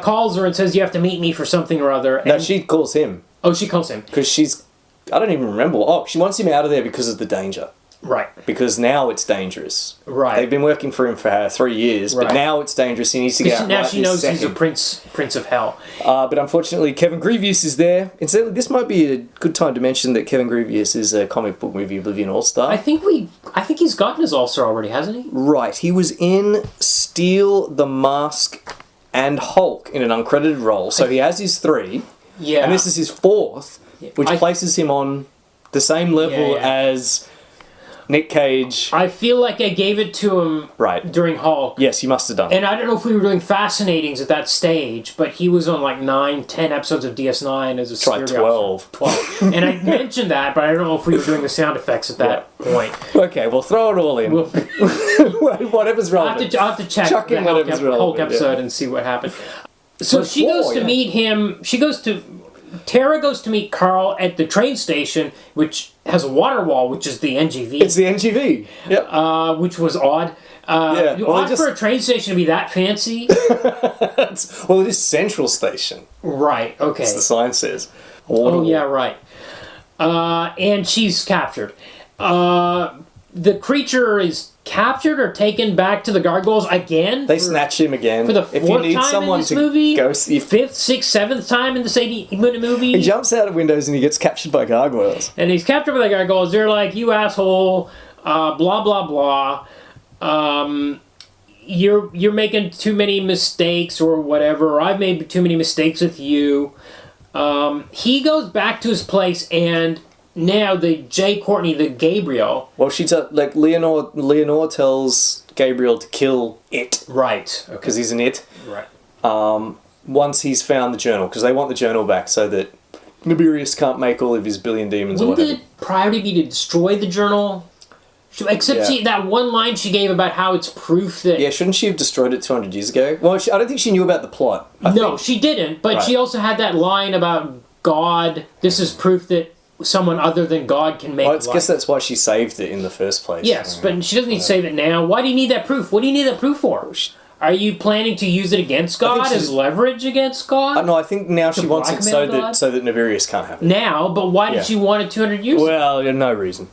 calls her and says, you have to meet me for something or other. No, she calls him. Oh, she calls him. Because I don't even remember. Oh, she wants him out of there because of the danger. Right. Because now it's dangerous. Right. They've been working for him for 3 years, but now it's dangerous. He needs to get out. Now she knows he's a prince of hell. But unfortunately, Kevin Grevioux is there. Incidentally, this might be a good time to mention that Kevin Grevioux is a comic book movie Oblivion All-Star. I think he's gotten his All-Star already, hasn't he? Right. He was in Steel, The Mask, and Hulk in an uncredited role. So he has his 3. Yeah. And this is his 4th, which places him on the same level as Nick Cage. I feel like I gave it to him during Hulk. Yes, you must have done. And I don't know if we were doing Fascinatings at that stage, but he was on like 9, 10 episodes of DS9 as a security 12. 12. And I mentioned that, but I don't know if we were doing the sound effects at that point. Okay, we'll throw it all in. Whatever's relevant. I'll have to check Chuck the in Hulk episode and see what happened. So she goes to meet him. Tara goes to meet Carl at the train station, which has a water wall, which is the NGV. It's the NGV. Yep. Which was odd. Odd for a train station to be that fancy. Well, it is Central Station. Right. Okay. As the sign says. Yeah. Right. And she's captured. The creature is captured or taken back to the gargoyles again. They snatch him again. For the 4th time in this movie? 5th, 6th, 7th time in this 80-minute movie? He jumps out of windows and he gets captured by gargoyles. And he's captured by the gargoyles. They're like, you asshole, blah, blah, blah. You're making too many mistakes or whatever. Or I've made too many mistakes with you. He goes back to his place and... Now the Courtney, the Gabriel. Well, Leonore tells Gabriel to kill it. Right. Because he's an it. Right. Once he's found the journal, because they want the journal back so that Nibirius can't make all of his billion demons or whatever. Wouldn't the priority be to destroy the journal? Except that one line she gave about how it's proof that... Yeah, shouldn't she have destroyed it 200 years ago? Well, I don't think she knew about the plot. No, she didn't, but she also had that line about God, this is proof that someone other than God can make life. I guess that's why she saved it in the first place. Yes, but she doesn't need to save it now. Why do you need that proof? What do you need that proof for? Are you planning to use it against God as leverage against God? No, I think now she wants it so that Nibirius can't have it. Now, but why did she want it 200 years ago? Well, no reason.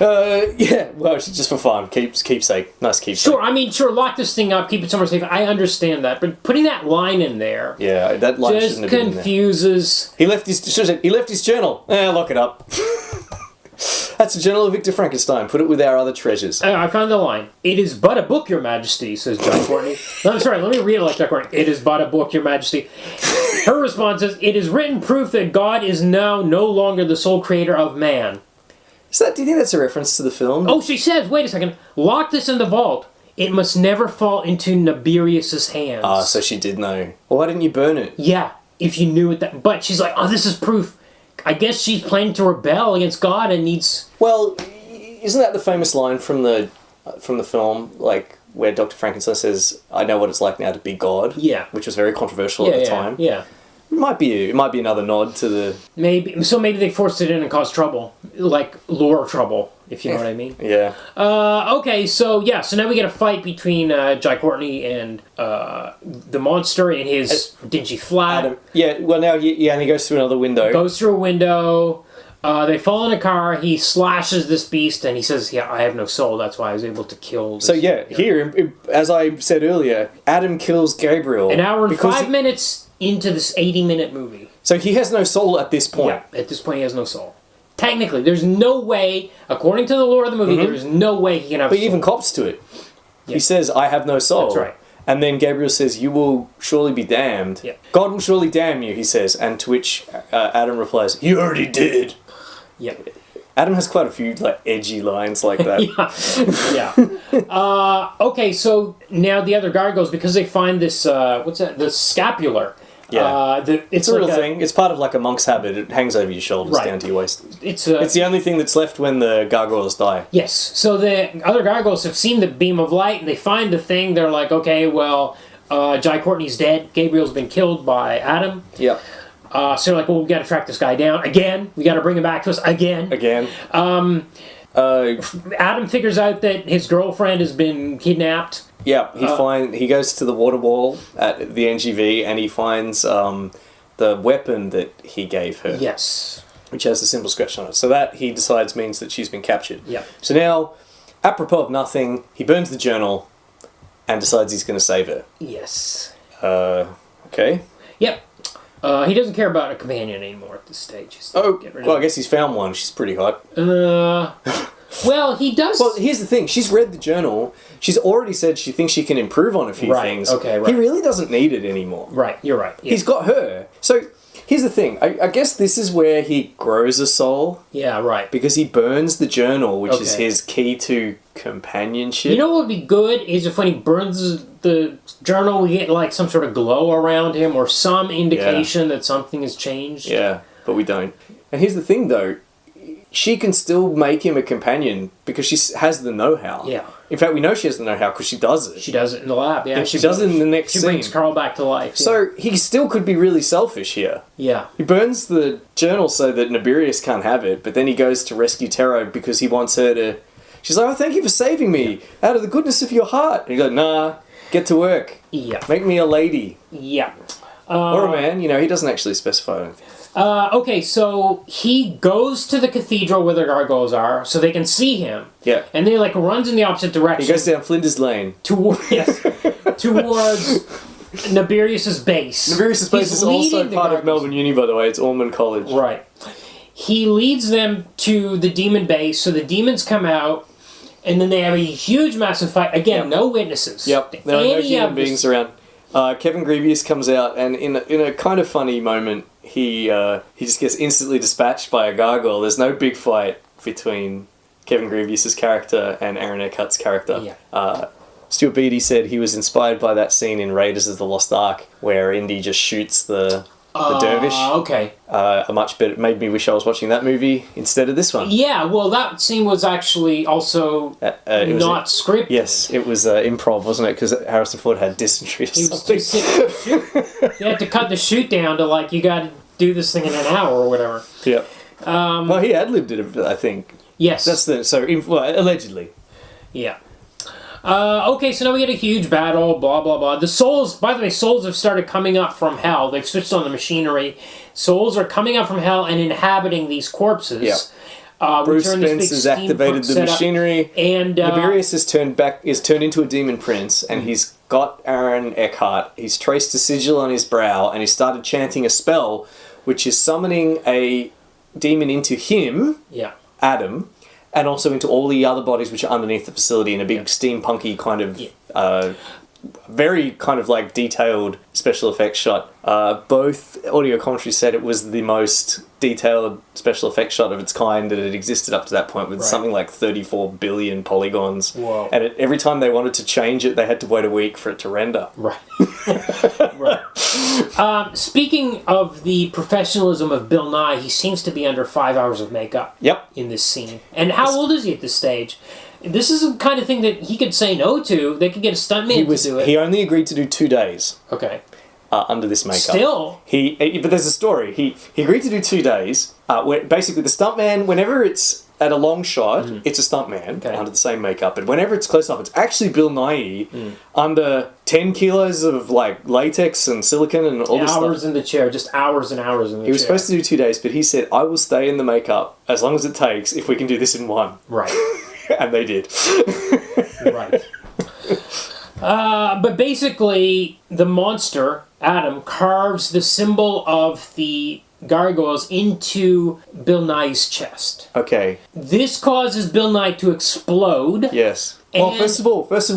Well, it's just for fun. Keepsake. Nice keepsake. Sure, lock this thing up, keep it somewhere safe. I understand that. But putting that line in there... Yeah, that line just shouldn't have been in there. Confuses... He left his journal. Lock it up. That's the journal of Victor Frankenstein. Put it with our other treasures. I found the line. It is but a book, Your Majesty, says John Courtney. I'm sorry, let me read it like John Courtney. It is but a book, Your Majesty. Her response is, it is written proof that God is now no longer the sole creator of man. Do you think that's a reference to the film? Oh, she says, wait a second, lock this in the vault. It must never fall into Nibirius's hands. So she did know. Well, why didn't you burn it? Yeah, if you knew it. But she's like, this is proof. I guess she's planning to rebel against God and needs... Well, isn't that the famous line from the film, like, where Dr. Frankenstein says, I know what it's like now to be God? Yeah. Which was very controversial at the time. Yeah. It might be another nod to the... Maybe they forced it in and caused trouble. Like, lore trouble, if you know what I mean. Yeah. Okay, so now we get a fight between Jai Courtney and the monster in his dingy flat. Adam. Yeah, well now, and he goes through another window. Goes through a window. They fall in a car. He slashes this beast, and he says, "Yeah, I have no soul. That's why I was able to kill." This. So here, as I said earlier, Adam kills Gabriel. An hour and 5 minutes into this 80-minute movie. So he has no soul at this point. Yeah, at this point he has no soul. Technically, there's no way, according to the lore of the movie, there is no way he can have But soul. he even cops to it. Yeah. He says, "I have no soul." That's right. And then Gabriel says, "You will surely be damned." Yeah. God will surely damn you, he says. And to which Adam replies, "You already did." Yeah. Adam has quite a few edgy lines like that. Yeah. Okay, so now the other guard goes, because they find this, what's that? The scapular. Yeah. It's a like real thing. It's part of like a monk's habit. It hangs over your shoulders down to your waist. It's the only thing that's left when the gargoyles die. Yes. So the other gargoyles have seen the beam of light, and they find the thing. They're like, okay, well, Jai Courtney's dead. Gabriel's been killed by Adam. Yeah. So they're like, well, we got to track this guy down again. We got to bring him back to us again. Adam figures out that his girlfriend has been kidnapped. Yeah, he goes to the water wall at the NGV and he finds the weapon that he gave her. Yes. Which has a simple scratch on it. So that, he decides, means that she's been captured. Yeah. So now, apropos of nothing, he burns the journal and decides he's going to save her. Yes. Okay. Yep. He doesn't care about a companion anymore at this stage. I guess he's found one. She's pretty hot. Well, he does... Well, here's the thing. She's read the journal. She's already said she thinks she can improve on a few things. Okay, right. He really doesn't need it anymore. Right, you're right. Yeah. He's got her. So, here's the thing. I guess this is where he grows a soul. Yeah, right. Because he burns the journal, which is his key to companionship. You know what would be good is if when he burns the journal, we get like some sort of glow around him or some indication that something has changed. Yeah, but we don't. And here's the thing, though. She can still make him a companion because she has the know-how. Yeah. In fact, we know she has the know-how because she does it. She does it in the lab, yeah. And she does it in the next scene. She brings Carl back to life. Yeah. So he still could be really selfish here. Yeah. He burns the journal so that Nibirius can't have it, but then he goes to rescue Tero because he wants her to... She's like, "Oh, thank you for saving me out of the goodness of your heart." And he goes, "Nah, get to work. Yeah. Make me a lady." Yeah. Or a man, he doesn't actually specify anything. Okay, so he goes to the cathedral where the gargoyles are, so they can see him. Yeah. And then he runs in the opposite direction. He goes down Flinders Lane. Towards Nibirius's base. Nibirius's base is also part of Melbourne Uni, by the way. It's Ormond College. Right. He leads them to the demon base, so the demons come out, and then they have a huge, massive fight. Again, no witnesses. Yep, there are no human beings around. Kevin Grevioux comes out, and in a kind of funny moment, he just gets instantly dispatched by a gargoyle. There's no big fight between Kevin Grevioux' character and Aaron Eckhart's character. Yeah. Stuart Beattie said he was inspired by that scene in Raiders of the Lost Ark, where Indy just shoots the dervish. Okay. A much better. Made me wish I was watching that movie instead of this one. Yeah, well, that scene was actually also not scripted. Yes, it was improv, wasn't it? Because Harrison Ford had dysentery or something. They had to cut the shoot down to you got to do this thing in an hour or whatever. Yeah. Well, he ad-libbed it, I think. Yes. That's allegedly. Yeah. Okay, so now we get a huge battle, blah, blah, blah. The souls, by the way, souls have started coming up from hell. They've switched on the machinery. Souls are coming up from hell and inhabiting these corpses. Yeah. Bruce Spence has activated the machinery, and Nibirius is turned into a demon prince, and he's got Aaron Eckhart. He's traced a sigil on his brow, and he started chanting a spell, which is summoning a demon into him, Adam, and also into all the other bodies which are underneath the facility in a big steampunky kind of, very kind of detailed special effects shot. Both audio commentaries said it was the most detailed special effects shot of its kind that had existed up to that point, with something like 34 billion polygons. Whoa. And every time they wanted to change it, they had to wait a week for it to render. Right. Right. Speaking of the professionalism of Bill Nighy, he seems to be under 5 hours of makeup in this scene. And how old is he at this stage? This is the kind of thing that he could say no to. They could get a stuntman to do it. He only agreed to do 2 days. Okay. under this makeup. Still? But there's a story. He agreed to do 2 days. Where basically, the stuntman, whenever it's at a long shot, it's a stuntman under the same makeup. But whenever it's close up, it's actually Bill Nighy under 10 kilos of like latex and silicone and all this stuff. Hours in the chair, just hours and hours in the chair. He was supposed to do 2 days, but he said, I will stay in the makeup as long as it takes if we can do this in one. Right. And they did. Right. But basically, the monster, Adam, carves the symbol of the gargoyles into Bill Nighy's chest. Okay. This causes Bill Nighy to explode. Yes. Well, first of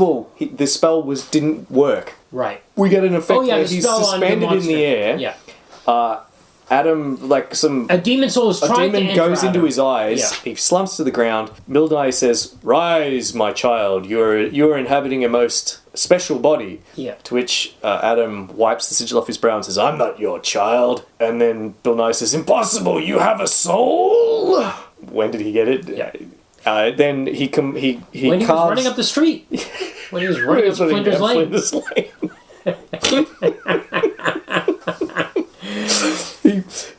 all, the spell didn't work. Right. We get an effect where the he's spell on suspended in the air. Yeah. Adam, a demon soul is trying to enter goes into Adam. his eyes. Yeah. He slumps to the ground. Bill Nighy says, "Rise, my child. You're inhabiting a most special body." Yeah. To which Adam wipes the sigil off his brow and says, "I'm not your child." And then Bill Nighy says, "Impossible. You have a soul." When did he get it? Yeah. Then he when he was running up the street. When he was running up Flinders Lane.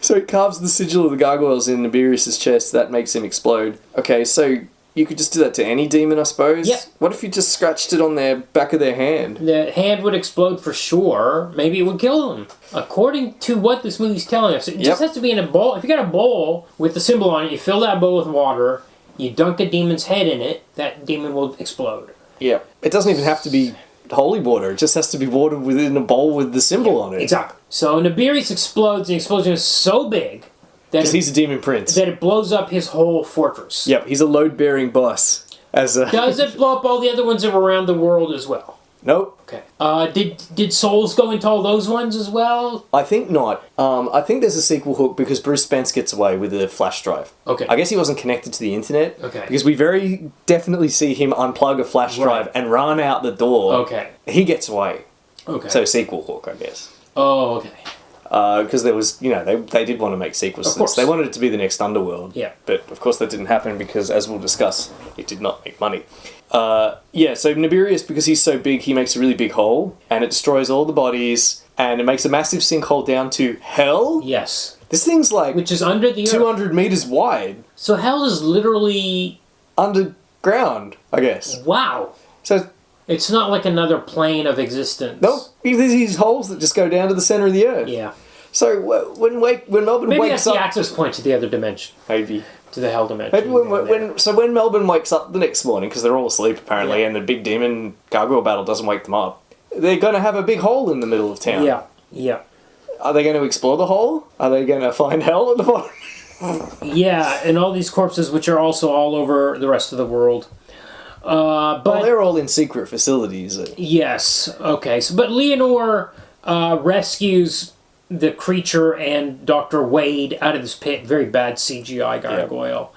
So he carves the sigil of the gargoyles in Nibirius' chest. That makes him explode. Okay, so you could just do that to any demon, I suppose? Yeah. What if you just scratched it on their back of their hand? The hand would explode for sure. Maybe it would kill them. According to what this movie's telling us, it just has to be in a bowl. If you got a bowl with the symbol on it, you fill that bowl with water, you dunk a demon's head in it, that demon will explode. Yeah. It doesn't even have to be holy water. It just has to be water within a bowl with the symbol on it. Exactly. So Nibirius explodes, and the explosion is so big that because he's a demon prince. That it blows up his whole fortress. Yep, he's a load-bearing boss. Does it blow up all the other ones that were around the world as well? Nope. Okay. Did souls go into all those ones as well? I think not. I think there's a sequel hook because Bruce Spence gets away with a flash drive. Okay. I guess he wasn't connected to the internet. Okay. Because we very definitely see him unplug a flash drive and run out the door. Okay. He gets away. Okay. So sequel hook, I guess. Oh, okay. Because there was, they did want to make sequels to this. They wanted it to be the next Underworld. Yeah. But of course that didn't happen because, as we'll discuss, it did not make money. So Nibirius, because he's so big, he makes a really big hole, and it destroys all the bodies, and it makes a massive sinkhole down to hell. Yes. This thing's like... Which is under the earth. 200 meters wide. So hell is literally... underground, I guess. Wow. So... It's not like another plane of existence. Nope. There's these holes that just go down to the center of the earth. Yeah. So when Melbourne Maybe wakes that's up... the access point to the other dimension. Maybe. To the hell dimension. Maybe when Melbourne wakes up the next morning, because they're all asleep apparently, and the big demon gargoyle battle doesn't wake them up, they're going to have a big hole in the middle of town. Yeah. Yeah. Are they going to explore the hole? Are they going to find hell at the bottom? Yeah, and all these corpses, which are also all over the rest of the world. But they're all in secret facilities. Yes. Okay. But Leonore rescues the creature and Dr. Wade out of this pit. Very bad CGI gargoyle.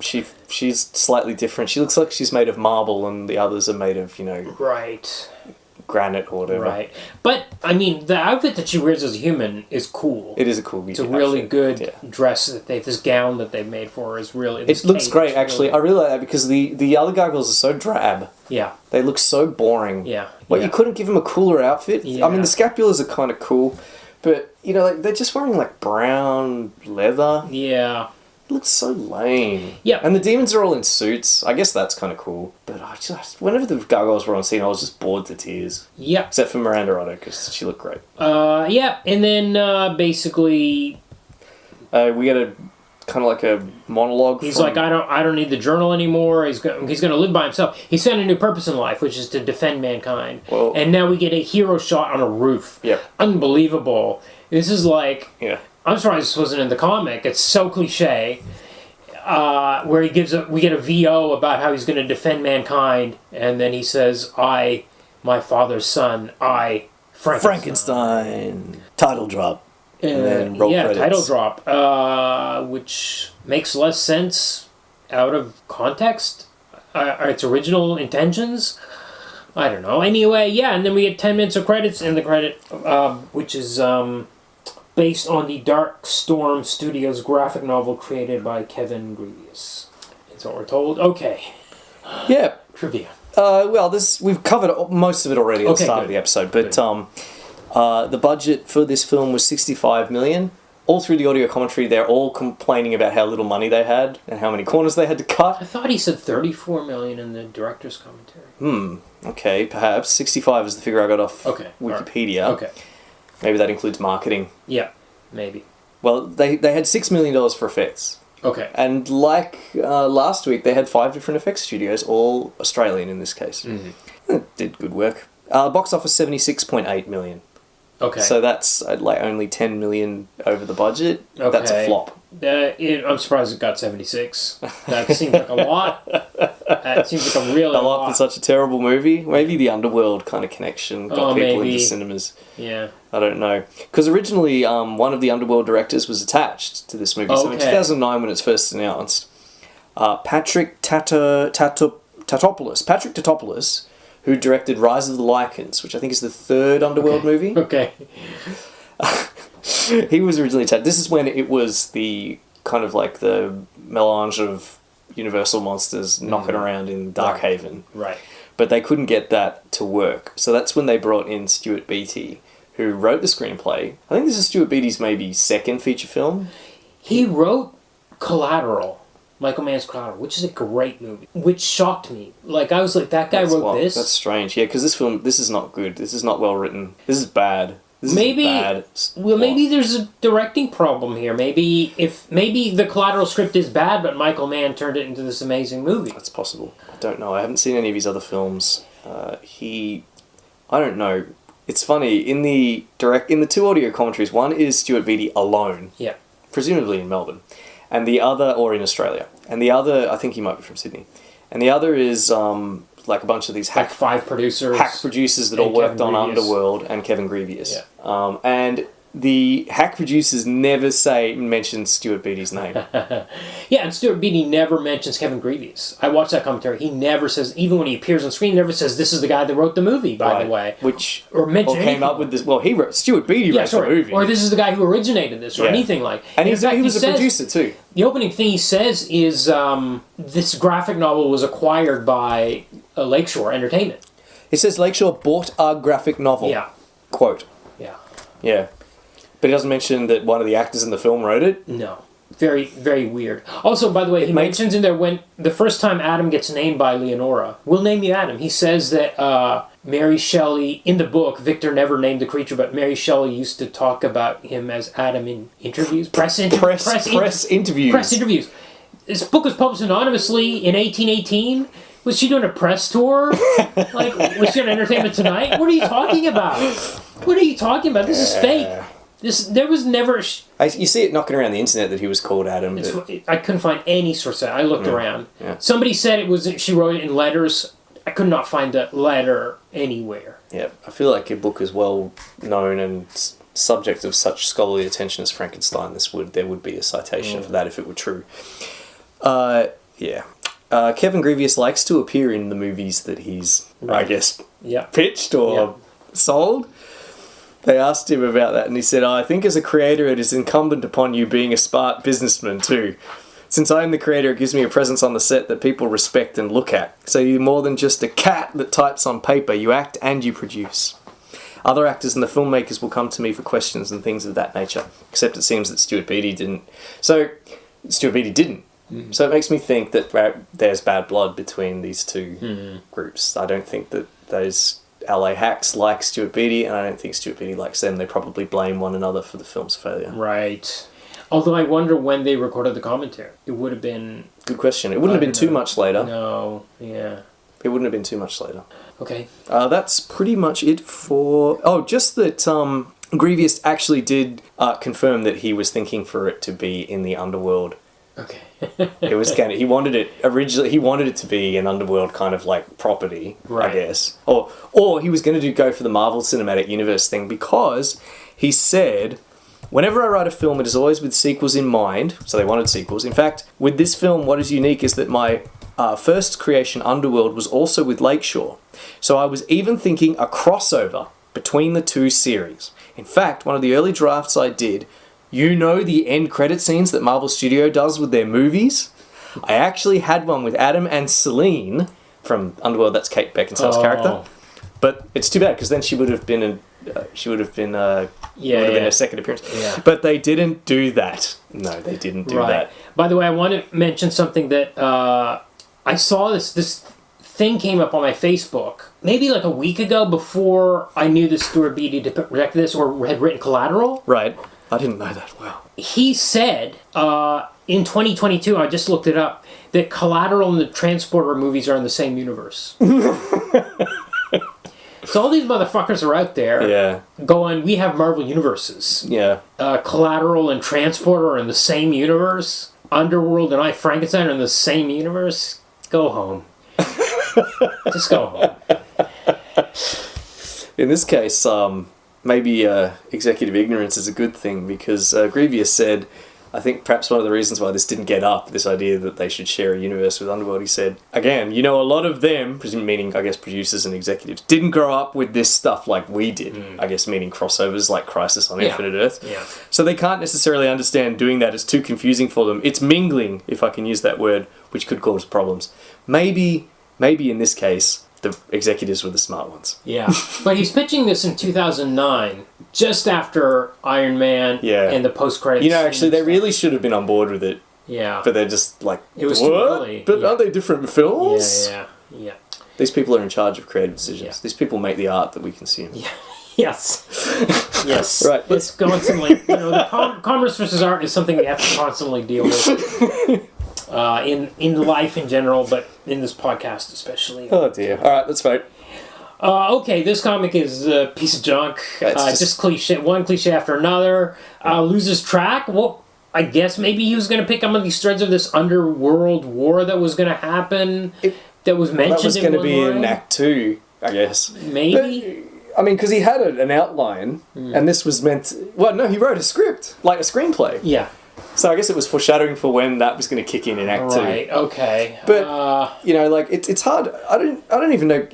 She's slightly different. She looks like she's made of marble, and the others are made of right, granite or whatever. Right. But I mean, the outfit that she wears as a human is cool. It is a cool. It's a really good dress that this gown that they've made for her is really. It looks great, actually. I really like that because the other gargoyles are so drab. Yeah. They look so boring. Yeah. You couldn't give them a cooler outfit. Yeah. I mean, the scapulas are kind of cool, but they're just wearing like brown leather. Yeah. It looks so lame. Yeah. And the demons are all in suits. I guess that's kind of cool. But whenever the gargoyles were on scene, I was just bored to tears. Yeah. Except for Miranda Otto, because she looked great. Yeah. And then basically, we get a kind of like a monologue. He's like, I don't need the journal anymore. He's going to live by himself. He's found a new purpose in life, which is to defend mankind. Well, and now we get a hero shot on a roof. Yep. Unbelievable. This is like. Yeah. I'm surprised this wasn't in the comic. It's so cliche. Where we get a VO about how he's going to defend mankind, and then he says, "I, my father's son, I, Frankenstein." Title drop. And then roll credits. Title drop, which makes less sense out of context. Its original intentions. I don't know. Anyway, and then we get 10 minutes of credits, and the credit, which is based on the Dark Storm Studios graphic novel created by Kevin Grevioux. That's what we're told. Okay. Yeah. Trivia. We've covered most of it already at the start of the episode, but The budget for this film was $65 million. All through the audio commentary, they're all complaining about how little money they had and how many corners they had to cut. I thought he said 34 million in the director's commentary. Okay, perhaps. 65 is the figure I got off Wikipedia. Right. Okay. Maybe that includes marketing. Yeah, maybe. Well, they had $6 million for effects. Okay. And like last week, they had 5 different effects studios, all Australian in this case. Mm-hmm. Did good work. Box office 76.8 million. Okay. So that's like only 10 million over the budget. Okay. That's a flop. I'm surprised it got 76. That seems like a lot. That seems like a really a lot for such a terrible movie. Maybe the Underworld kind of connection got people into cinemas. Yeah. I don't know. Because originally, one of the Underworld directors was attached to this movie. So in 2009, when it's first announced, Patrick Tatopoulos, who directed Rise of the Lycans, which I think is the third Underworld movie. Okay. He was originally attached. This is when it was the kind of like the melange of Universal monsters knocking around in Darkhaven. Right. But they couldn't get that to work. So that's when they brought in Stuart Beattie, who wrote the screenplay. I think this is Stuart Beattie's maybe second feature film. He wrote Collateral. Michael Mann's Collateral, which is a great movie, which shocked me. Like, I was like, that guy wrote this? That's strange. Yeah, because this is not good. This is not well written. This is bad. Maybe there's a directing problem here. Maybe the Collateral script is bad, but Michael Mann turned it into this amazing movie. That's possible. I don't know. I haven't seen any of his other films. I don't know. It's funny, in the two audio commentaries, one is Stuart Beattie alone. Yeah. Presumably in Melbourne. And the other, or in Australia. And the other, I think he might be from Sydney. And the other is like a bunch of these hack producers that all worked on Underworld, and Kevin Grevioux. Yeah. And the hack producers never mention Stuart Beattie's name. Yeah, and Stuart Beattie never mentions Kevin Grevioux. I watched that commentary. He never says, even when he appears on screen, he never says, this is the guy that wrote the movie, by the way. Came up with this. Well, Stuart Beattie wrote the movie. Or this is the guy who originated this, or anything like. And he was a producer too. The opening thing he says is, this graphic novel was acquired by Lakeshore Entertainment. It says Lakeshore bought a graphic novel. Yeah. Quote. Yeah. Yeah. But he doesn't mention that one of the actors in the film wrote it? No. Very, very weird. Also, by the way, he mentions in there when the first time Adam gets named by Leonora, we'll name you Adam. He says that Mary Shelley, in the book, Victor never named the creature, but Mary Shelley used to talk about him as Adam in interviews. Press interviews. This book was published anonymously in 1818. Was she doing a press tour? Like, was she on Entertainment Tonight? What are you talking about? This is fake. There was never... You see it knocking around the internet that he was called Adam. I couldn't find any source of it. I looked around. Yeah. Somebody said she wrote it in letters. I could not find a letter anywhere. Yeah, I feel like your book is well known and subject of such scholarly attention as Frankenstein. There would be a citation for that if it were true. Kevin Grevioux likes to appear in the movies that he's, I guess, pitched or sold. They asked him about that, and he said, I think as a creator it is incumbent upon you being a smart businessman too. Since I am the creator, it gives me a presence on the set that people respect and look at. So you're more than just a cat that types on paper. You act and you produce. Other actors and the filmmakers will come to me for questions and things of that nature. Except it seems that Stuart Beattie didn't. So Stuart Beattie didn't. So it makes me think that there's bad blood between these two groups. I don't think that those LA hacks like Stuart Beattie, and I don't think Stuart Beattie likes them. They probably blame one another for the film's failure. Right. Although I wonder when they recorded the commentary. It would have been... Good question. It wouldn't have been too much later. No, yeah. It wouldn't have been too much later. Okay. That's pretty much it for... Oh, just that Grevioux actually did confirm that he was thinking for it to be in the Underworld. Okay. It was kind of, he wanted it to be an Underworld kind of like property, right. I guess. Or he was going to go for the Marvel Cinematic Universe thing, because he said, whenever I write a film, it is always with sequels in mind. So they wanted sequels. In fact, with this film, what is unique is that my first creation, Underworld, was also with Lakeshore. So I was even thinking a crossover between the two series. In fact, one of the early drafts I did, the end credit scenes that Marvel Studio does with their movies? I actually had one with Adam and Celine from Underworld. That's Kate Beckinsale's character. But it's too bad, because then she would have been She would have been. Would Yeah, have been yeah. her second appearance. Yeah. But they didn't do that. No, they didn't do that. By the way, I want to mention something that I saw this thing came up on my Facebook maybe like a week ago before I knew that Stuart Beattie directed this or had written Collateral. Right. I didn't know that. Wow. He said in 2022, I just looked it up, that Collateral and the Transporter movies are in the same universe. So all these motherfuckers are out there going, we have Marvel universes. Yeah. Collateral and Transporter are in the same universe. Underworld and I, Frankenstein, are in the same universe. Go home. Just go home. In this case, maybe executive ignorance is a good thing, because Grevioux said, I think perhaps one of the reasons why this didn't get up, this idea that they should share a universe with Underworld, he said, again, a lot of them, meaning, I guess, producers and executives, didn't grow up with this stuff like we did. I guess meaning crossovers like Crisis on Infinite Earth. Yeah. So they can't necessarily understand doing that. It's too confusing for them. It's mingling, if I can use that word, which could cause problems. Maybe in this case, the executives were the smart ones. Yeah. But he's pitching this in 2009, just after Iron Man and the post-credits. Actually, they really should have been on board with it. Yeah. But they're just like, it was what? too early. But aren't they different films? Yeah. These people are in charge of creative decisions. Yeah. These people make the art that we consume. Yeah. Yes. Yes. Right. It's constantly, the commerce versus art is something we have to constantly deal with. In life in general, but in this podcast especially. Oh dear. All right, let's vote. Okay, this comic is a piece of junk. Just cliche, one cliche after another. Loses track. Well, I guess maybe he was going to pick up on these threads of this underworld war that was going to happen. That was mentioned. That was going to be in Act 2, I guess. Maybe. But, because he had an outline, and this was meant. Well, no, he wrote a script, like a screenplay. Yeah. So I guess it was foreshadowing for when that was going to kick in Act 2. Right. Okay. But it's hard. I don't even know.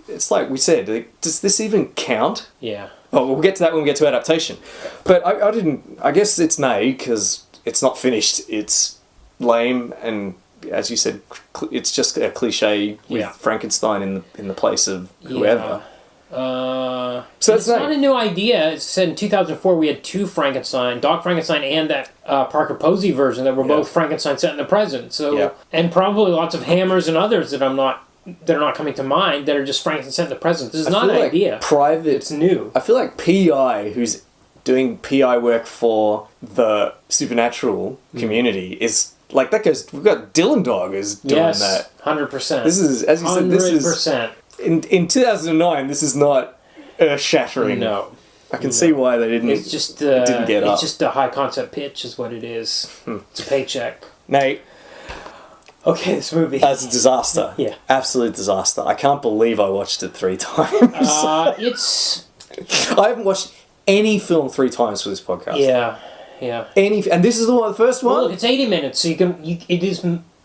It's like we said. Does this even count? Yeah. Oh, we'll get to that when we get to adaptation. But I didn't. I guess it's nay because it's not finished. It's lame, and as you said, it's just a cliche with Frankenstein in the place of whoever. So it's not a new idea. It's said in 2004 we had two Frankenstein, Doc Frankenstein and that Parker Posey version that were both Frankenstein set in the present. So and probably lots of Hammers and others that are not coming to mind that are just Frankenstein set in the present. This is not an idea. It's new. I feel like PI, who's doing PI work for the supernatural community, is like that goes. We've got Dylan Dog is doing that. 100%. This is, as you said, this is 100%. In 2009, this is not earth-shattering. No. I can see why they didn't. It's just it didn't get up. It's just a high concept pitch, is what it is. It's a paycheck. Nate. Okay, this movie. It's a disaster. Yeah. Absolute disaster. I can't believe I watched it 3 times. I haven't watched any film 3 times for this podcast. Yeah. And this is the first one. Well, look, it's 80 minutes, so it is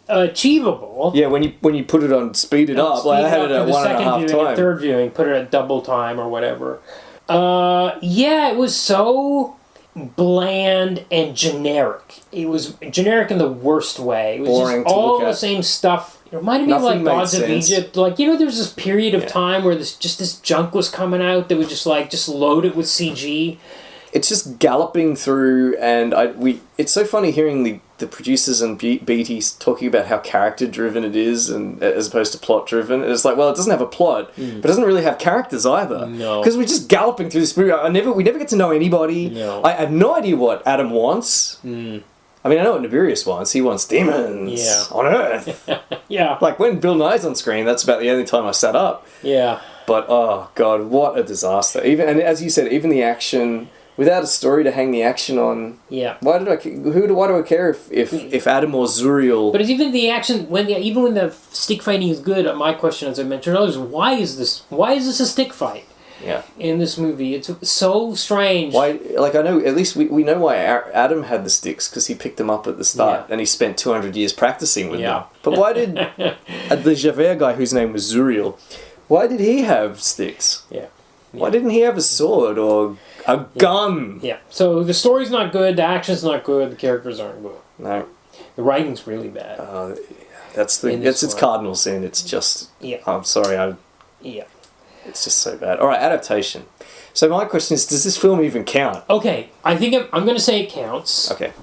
achievable. Yeah, when you put it on, speed it up. Like I had it at 1.5 times. Third viewing, put it at double time or whatever. It was so bland and generic. It was generic in the worst way. It was boring just all the same stuff. It reminded me of like Gods of Egypt. Like, there's this period of time where this junk was coming out that would just load it with CG. It's just galloping through, and it's so funny hearing the producers and Beattie talking about how character driven it is, and as opposed to plot driven. And it's like, well, it doesn't have a plot, but it doesn't really have characters either. No, because we're just galloping through this movie. We never get to know anybody. No. I have no idea what Adam wants. I mean, I know what Nibirius wants. He wants demons on Earth. Yeah. Like when Bill Nye's on screen, that's about the only time I sat up. Yeah. But oh god, what a disaster! And as you said, even the action. Without a story to hang the action on. Yeah. Why do I care if Adam or Zuriel? But it's even the action even when the stick fighting is good. My question, as I mentioned earlier, is why is this a stick fight? Yeah. In this movie, it's so strange. Why? Like I know at least we know why Adam had the sticks because he picked them up at the start and he spent 200 years practicing with them. But why did the Javert guy whose name was Zuriel? Why did he have sticks? Yeah. Why didn't he have a sword or a gun? Yeah. So the story's not good, the action's not good, the characters aren't good. No. The writing's really bad. That's its cardinal sin. It's just... I'm sorry. It's just so bad. All right, adaptation. So my question is, does this film even count? Okay, I think I'm going to say it counts. Okay.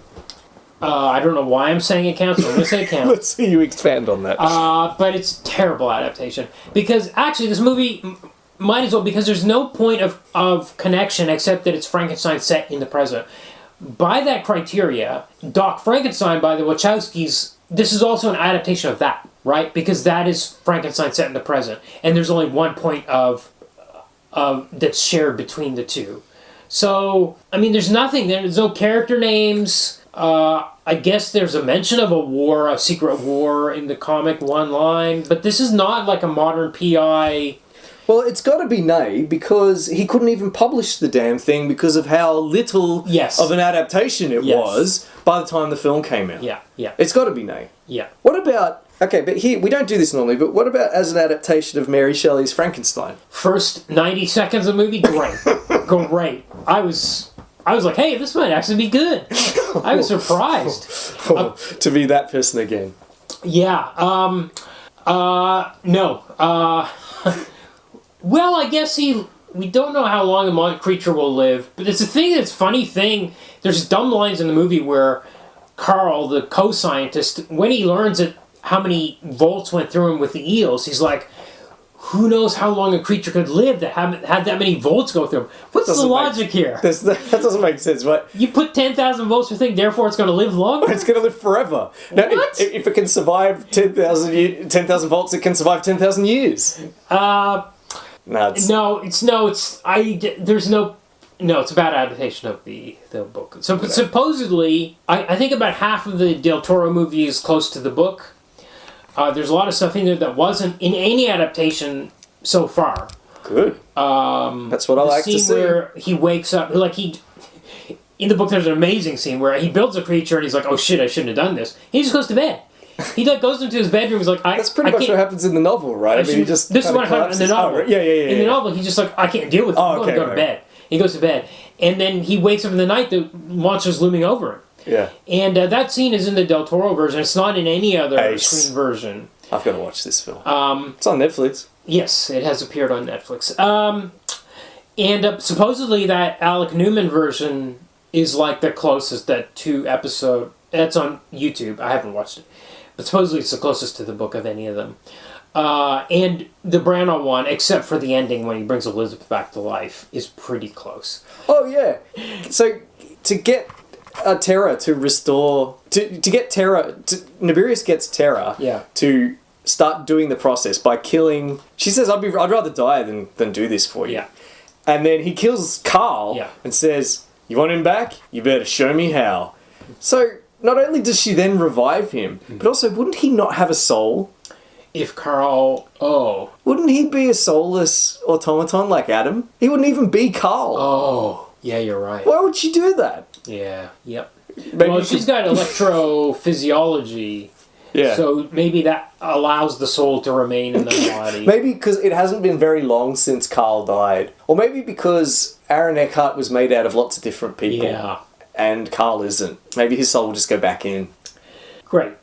I don't know why I'm saying it counts, but I'm going to say it counts. Let's see you expand on that. But it's terrible adaptation. Because actually this movie might as well, because there's no point of connection except that it's Frankenstein set in the present. By that criteria, Doc Frankenstein by the Wachowskis, this is also an adaptation of that, right? Because that is Frankenstein set in the present. And there's only one point of that's shared between the two. So, I mean, there's nothing. There's no character names. I guess there's a mention of a secret war in the comic, one line. But this is not like a modern PI. Well, it's got to be Nighy, because he couldn't even publish the damn thing because of how little of an adaptation it was by the time the film came out. Yeah. It's got to be Nighy. Yeah. What about... Okay, but here, we don't do this normally, but what about as an adaptation of Mary Shelley's Frankenstein? First 90 seconds of the movie, great. Great. I was like, hey, this might actually be good. I was surprised. To be that person again. Yeah. No. Well, I guess we don't know how long the creature will live, but it's a thing that's funny thing. There's dumb lines in the movie where Carl, the co-scientist, when he learns how many volts went through him with the eels, he's like, who knows how long a creature could live that had that many volts go through him? What's the logic here? That doesn't make sense, right? You put 10,000 volts per thing, therefore it's going to live longer? It's going to live forever. Now, What? If it can survive 10,000 volts, it can survive 10,000 years. It's a bad adaptation of the book. So supposedly, I think about half of the Del Toro movie is close to the book. There's a lot of stuff in there that wasn't in any adaptation so far. Good. That's what I like to see. The scene where he wakes up, in the book there's an amazing scene where he builds a creature and he's like, oh shit, I shouldn't have done this. He just goes to bed. He goes into his bedroom. He's like, that's pretty much what happens in the novel, right? This is what happens in the novel. Yeah. In the novel, he's just like, I can't deal with it. I'm going to go to bed. He goes to bed, and then he wakes up in the night. The monster's looming over him. Yeah. And that scene is in the Del Toro version. It's not in any other screen version. I've got to watch this film. It's on Netflix. Yes, it has appeared on Netflix. And supposedly that Alec Newman version is like the closest episode. That's on YouTube. I haven't watched it. But supposedly it's the closest to the book of any of them. And the Branagh one, except for the ending when he brings Elizabeth back to life, is pretty close. Oh, yeah. So, to get Terra to restore... To get Terra... Nibirius gets Terra to start doing the process by killing... She says, I'd rather die than do this for you. Yeah. And then he kills Carl and says, you want him back? You better show me how. So... Not only does she then revive him, but also, wouldn't he not have a soul? If Carl... Oh. Wouldn't he be a soulless automaton like Adam? He wouldn't even be Carl. Oh. Yeah, you're right. Why would she do that? Yeah. Yep. Maybe she's got electrophysiology. Yeah. So maybe that allows the soul to remain in the body. Maybe because it hasn't been very long since Carl died. Or maybe because Aaron Eckhart was made out of lots of different people. Yeah. And Carl isn't. Maybe his soul will just go back in. Great.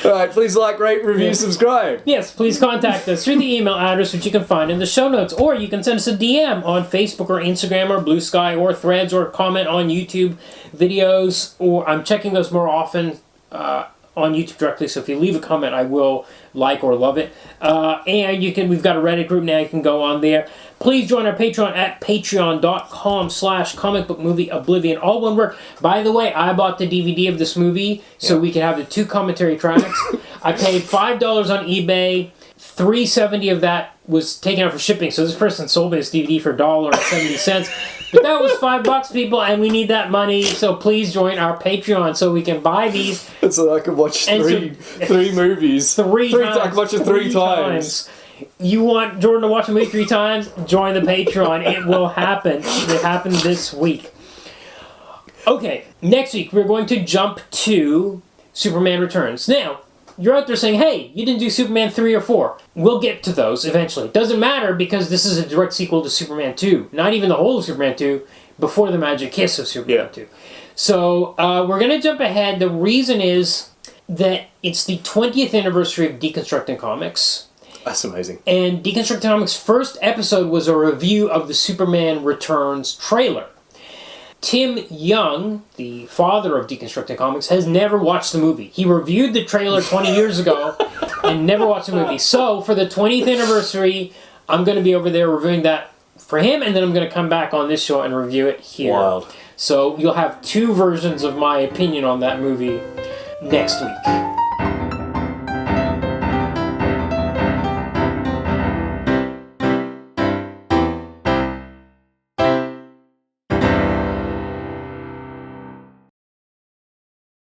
Alright, please like, rate, review, subscribe. Yes, please contact us through the email address which you can find in the show notes, or you can send us a DM on Facebook or Instagram or Blue Sky or Threads, or comment on YouTube videos, or I'm checking those more often on YouTube directly, so if you leave a comment I will like or love it. And we've got a Reddit group now, you can go on there. Please join our Patreon at patreon.com/comicbookmovieoblivion, all one word. By the way, I bought the DVD of this movie so we could have the 2 commentary tracks. I paid $5 on eBay. $3.70 of that was taken out for shipping, so this person sold me this DVD for $1.70. But that was $5, people, and we need that money, so please join our Patreon so we can buy these. So I can watch three movies. I can watch it three times. You want Jordan to watch a movie 3 times? Join the Patreon. It will happen. It happened this week. Okay, next week we're going to jump to Superman Returns. Now, you're out there saying, hey, you didn't do Superman 3 or 4. We'll get to those eventually. Doesn't matter because this is a direct sequel to Superman 2. Not even the whole of Superman 2, before the magic kiss of Superman 2. So, we're going to jump ahead. The reason is that it's the 20th anniversary of Deconstructing Comics. That's amazing. And Deconstructed Comics' first episode was a review of the Superman Returns trailer. Tim Young, the father of Deconstructed Comics, has never watched the movie. He reviewed the trailer 20 years ago and never watched the movie. So, for the 20th anniversary, I'm going to be over there reviewing that for him, and then I'm going to come back on this show and review it here. Wild. So, you'll have two versions of my opinion on that movie next week.